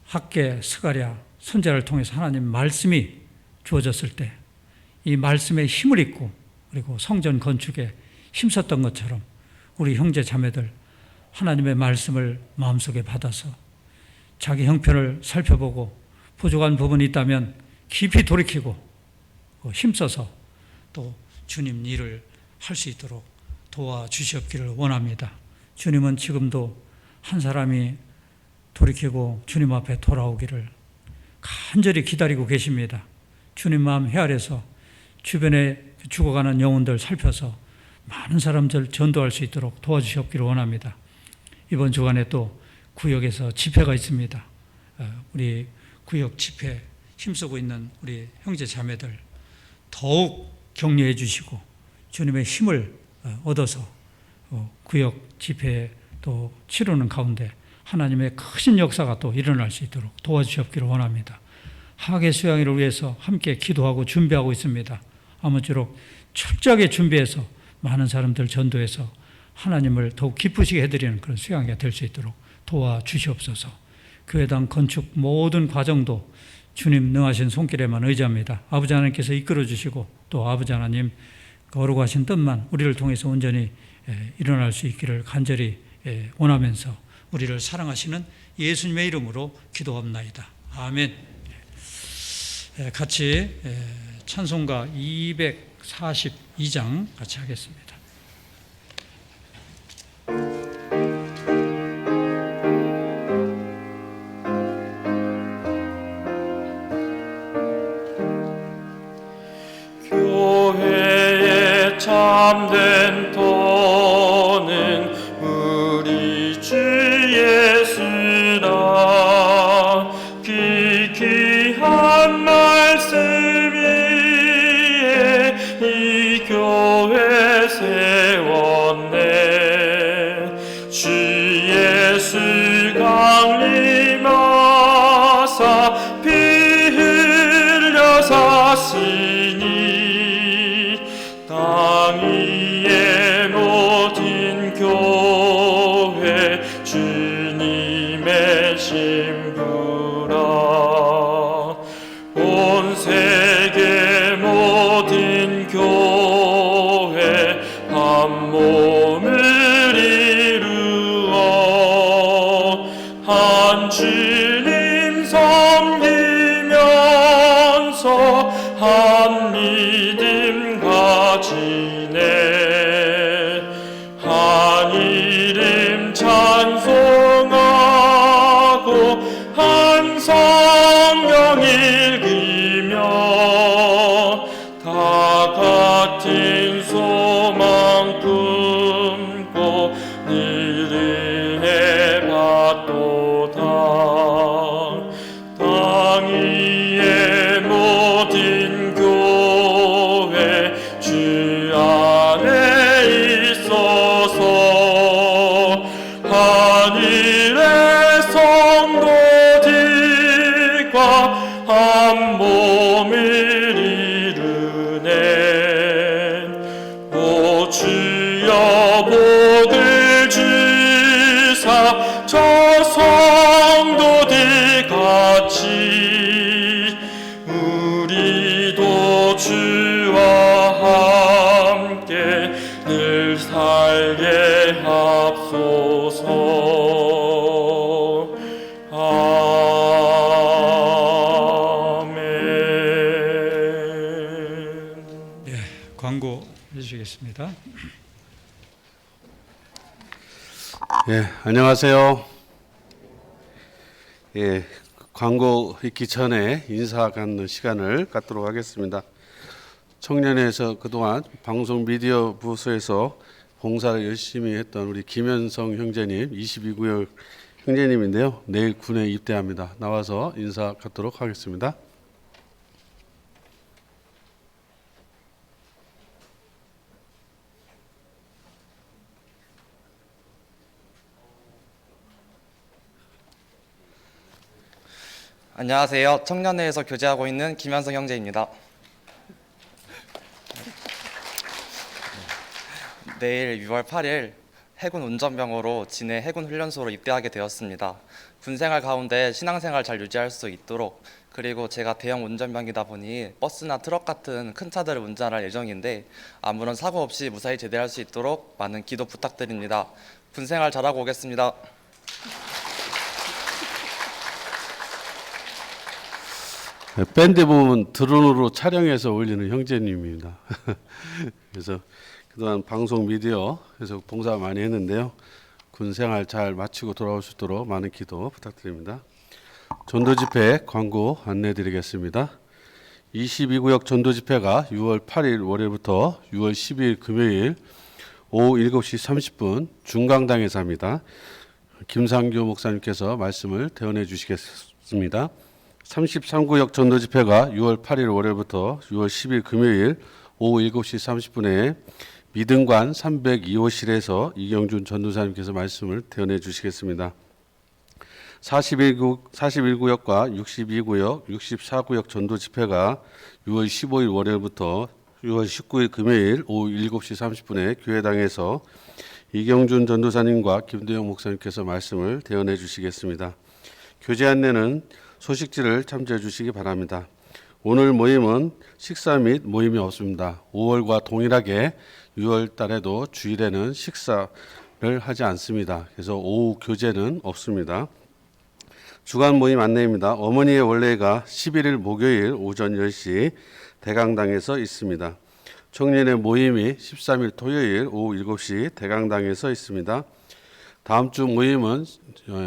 학계 스가랴 선지자를 통해서 하나님 말씀이 주어졌을 때 이 말씀에 힘을 입고 그리고 성전 건축에 힘썼던 것처럼 우리 형제 자매들 하나님의 말씀을 마음속에 받아서 자기 형편을 살펴보고 부족한 부분이 있다면 깊이 돌이키고 힘써서 또 주님 일을 할 수 있도록 도와주시옵기를 원합니다. 주님은 지금도 한 사람이 돌이키고 주님 앞에 돌아오기를 간절히 기다리고 계십니다. 주님 마음 헤아려서 주변에 죽어가는 영혼들 살펴서 많은 사람들 전도할 수 있도록 도와주시옵기를 원합니다. 이번 주간에 또 구역에서 집회가 있습니다. 우리 구역 집회 힘쓰고 있는 우리 형제 자매들 더욱 격려해 주시고 주님의 힘을 얻어서 구역 집회에 또 치르는 가운데 하나님의 크신 역사가 또 일어날 수 있도록 도와주시옵기를 원합니다. 학예 수양회를 위해서 함께 기도하고 준비하고 있습니다. 아무쪼록 철저하게 준비해서 많은 사람들 전도해서 하나님을 더욱 기쁘시게 해드리는 그런 수양회가 될 수 있도록 도와주시옵소서. 교회당 건축 모든 과정도 주님 능하신 손길에만 의지합니다. 아버지 하나님께서 이끌어 주시고 또 아버지 하나님 거룩하신 뜻만 우리를 통해서 온전히 일어날 수 있기를 간절히 원하면서 우리를 사랑하시는 예수님의 이름으로 기도합나이다. 아멘. 같이 찬송가 242장 같이 하겠습니다. 교회의 참된 터는 우리 주 예수라. 귀한 말씀 위에 이 교회 세웠네. 주 예수 강림하사 피 흘려 사시니 땅 위의 모든 교회 주님의 신부라. 온 세계 모든 교회 한 몸을 이루어 한 주님 섬기면서 한 믿음 가지네. 한 이름 찬송하고 한 성경 읽으며 다 같은 소망 품고 늘 은혜 받도다. 땅 위의 모든 교회 주 안에 있어서 하늘의 성도들과 한 몸을 이루네. 오 주여 복을 주사 저 성도들 같이 우리도 주와 함께 늘 살게 합소서. 아멘. 광고 해주시겠습니다. 안녕하세요. 광고 있기 전에 인사 갖는 시간을 갖도록 하겠습니다. 청년회에서 그동안 방송 미디어 부서에서 봉사를 열심히 했던 우리 김현성 형제님, 22구역 형제님인데요. 내일 군에 입대합니다. 나와서 인사 갖도록 하겠습니다. 안녕하세요. 청년회에서 교제하고 있는 김현성 형제입니다. 내일 6월 8일 해군 운전병으로 진해 해군 훈련소로 입대하게 되었습니다. 군생활 가운데 신앙생활 잘 유지할 수 있도록, 그리고 제가 대형 운전병이다 보니 버스나 트럭 같은 큰 차들을 운전할 예정인데 아무런 사고 없이 무사히 제대할 수 있도록 많은 기도 부탁드립니다. 군생활 잘하고 오겠습니다. 밴드 보면 드론으로 촬영해서 올리는 형제님입니다. 그래서 그동안 방송 미디어에서 봉사 많이 했는데요. 군 생활 잘 마치고 돌아올 수 있도록 많은 기도 부탁드립니다. 전도 집회 광고 안내 드리겠습니다. 22구역 전도 집회가 6월 8일 월요일부터 6월 12일 금요일 오후 7시 30분 중강당에서 합니다. 김상교 목사님께서 말씀을 대언해 주시겠습니다. 33구역 전도 집회가 6월 8일 월요일부터 6월 10일 금요일 오후 7시 30분에 미등관 302호실에서 이경준 전도사님께서 말씀을 대언해 주시겠습니다. 41구역과 62구역, 64구역 전도 집회가 6월 15일 월요일부터 6월 19일 금요일 오후 7시 30분에 교회당에서 이경준 전도사님과 김대영 목사님께서 말씀을 대언해 주시겠습니다. 교제 안내는 소식지를 참조해 주시기 바랍니다. 오늘 모임은 식사 및 모임이 없습니다. 5월과 동일하게 6월 달에도 주일에는 식사를 하지 않습니다. 그래서 오후 교제는 없습니다. 주간 모임 안내입니다. 어머니의 원래가 11일 목요일 오전 10시 대강당에서 있습니다. 청년의 모임이 13일 토요일 오후 7시 대강당에서 있습니다. 다음 주 모임은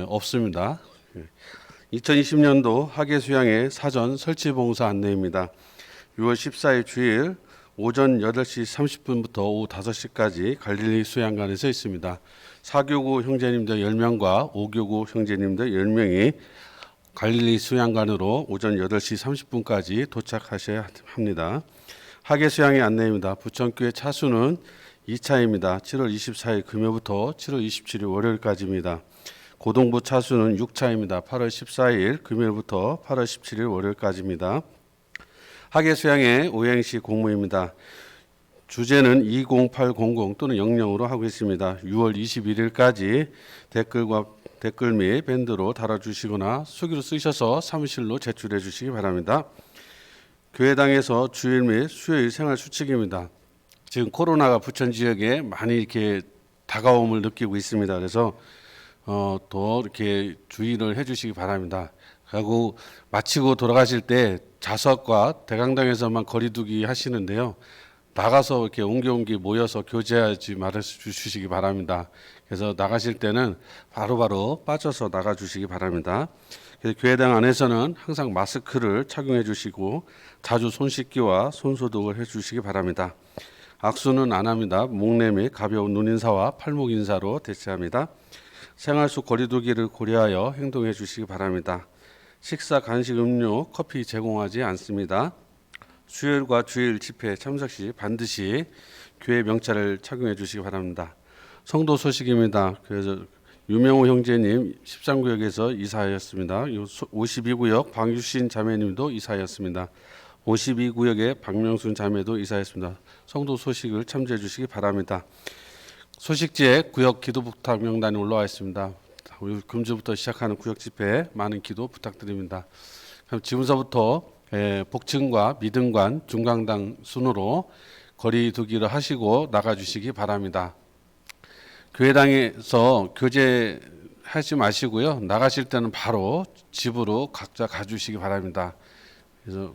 없습니다. 2020년도 학예수양회 사전 설치 봉사 안내입니다. 6월 14일 주일 오전 8시 30분부터 오후 5시까지 갈릴리 수양관에서 있습니다. 4교구 형제님들 10명과 5교구 형제님들 10명이 갈릴리 수양관으로 오전 8시 30분까지 도착하셔야 합니다. 학예수양회 안내입니다. 부천교회 차수는 2차입니다. 7월 24일 금요일부터 7월 27일 월요일까지입니다. 고동부 차수는 6차입니다. 8월 14일 금요일부터 8월 17일 월요일까지입니다. 학예수양회 오행시 공모입니다. 주제는 20800 또는 00으로 하고 있습니다. 6월 21일까지 댓글 및 밴드로 달아주시거나 수기로 쓰셔서 사무실로 제출해 주시기 바랍니다. 교회당에서 주일 및 수요일 생활 수칙입니다. 지금 코로나가 부천 지역에 많이 이렇게 다가옴을 느끼고 있습니다. 그래서 더 이렇게 주의를 해주시기 바랍니다. 그리고 마치고 돌아가실 때 좌석과 대강당에서만 거리두기 하시는데요. 나가서 이렇게 옹기옹기 모여서 교제하지 말아 주시기 바랍니다. 그래서 나가실 때는 바로바로 빠져서 나가 주시기 바랍니다. 그래서 교회당 안에서는 항상 마스크를 착용해 주시고 자주 손 씻기와 손 소독을 해 주시기 바랍니다. 악수는 안 합니다. 목례 및 가벼운 눈인사와 팔목 인사로 대체합니다. 생활 속 거리두기를 고려하여 행동해 주시기 바랍니다. 식사, 간식, 음료, 커피 제공하지 않습니다. 수요일과 주일 집회 참석 시 반드시 교회 명찰을 착용해 주시기 바랍니다. 성도 소식입니다. 그래서 유명호 형제님 13구역에서 이사하였습니다. 52구역 방유신 자매님도 이사하였습니다. 52구역의 박명순 자매도 이사했습니다. 성도 소식을 참조해 주시기 바랍니다. 소식지에 구역 기도 부탁 명단이 올라와 있습니다. 금주부터 시작하는 구역 집회 많은 기도 부탁드립니다. 그럼 지금서부터 복층과 미등관, 중강당 순으로 거리두기를 하시고 나가주시기 바랍니다. 교회당에서 교제하지 마시고요. 나가실 때는 바로 집으로 각자 가주시기 바랍니다. 그래서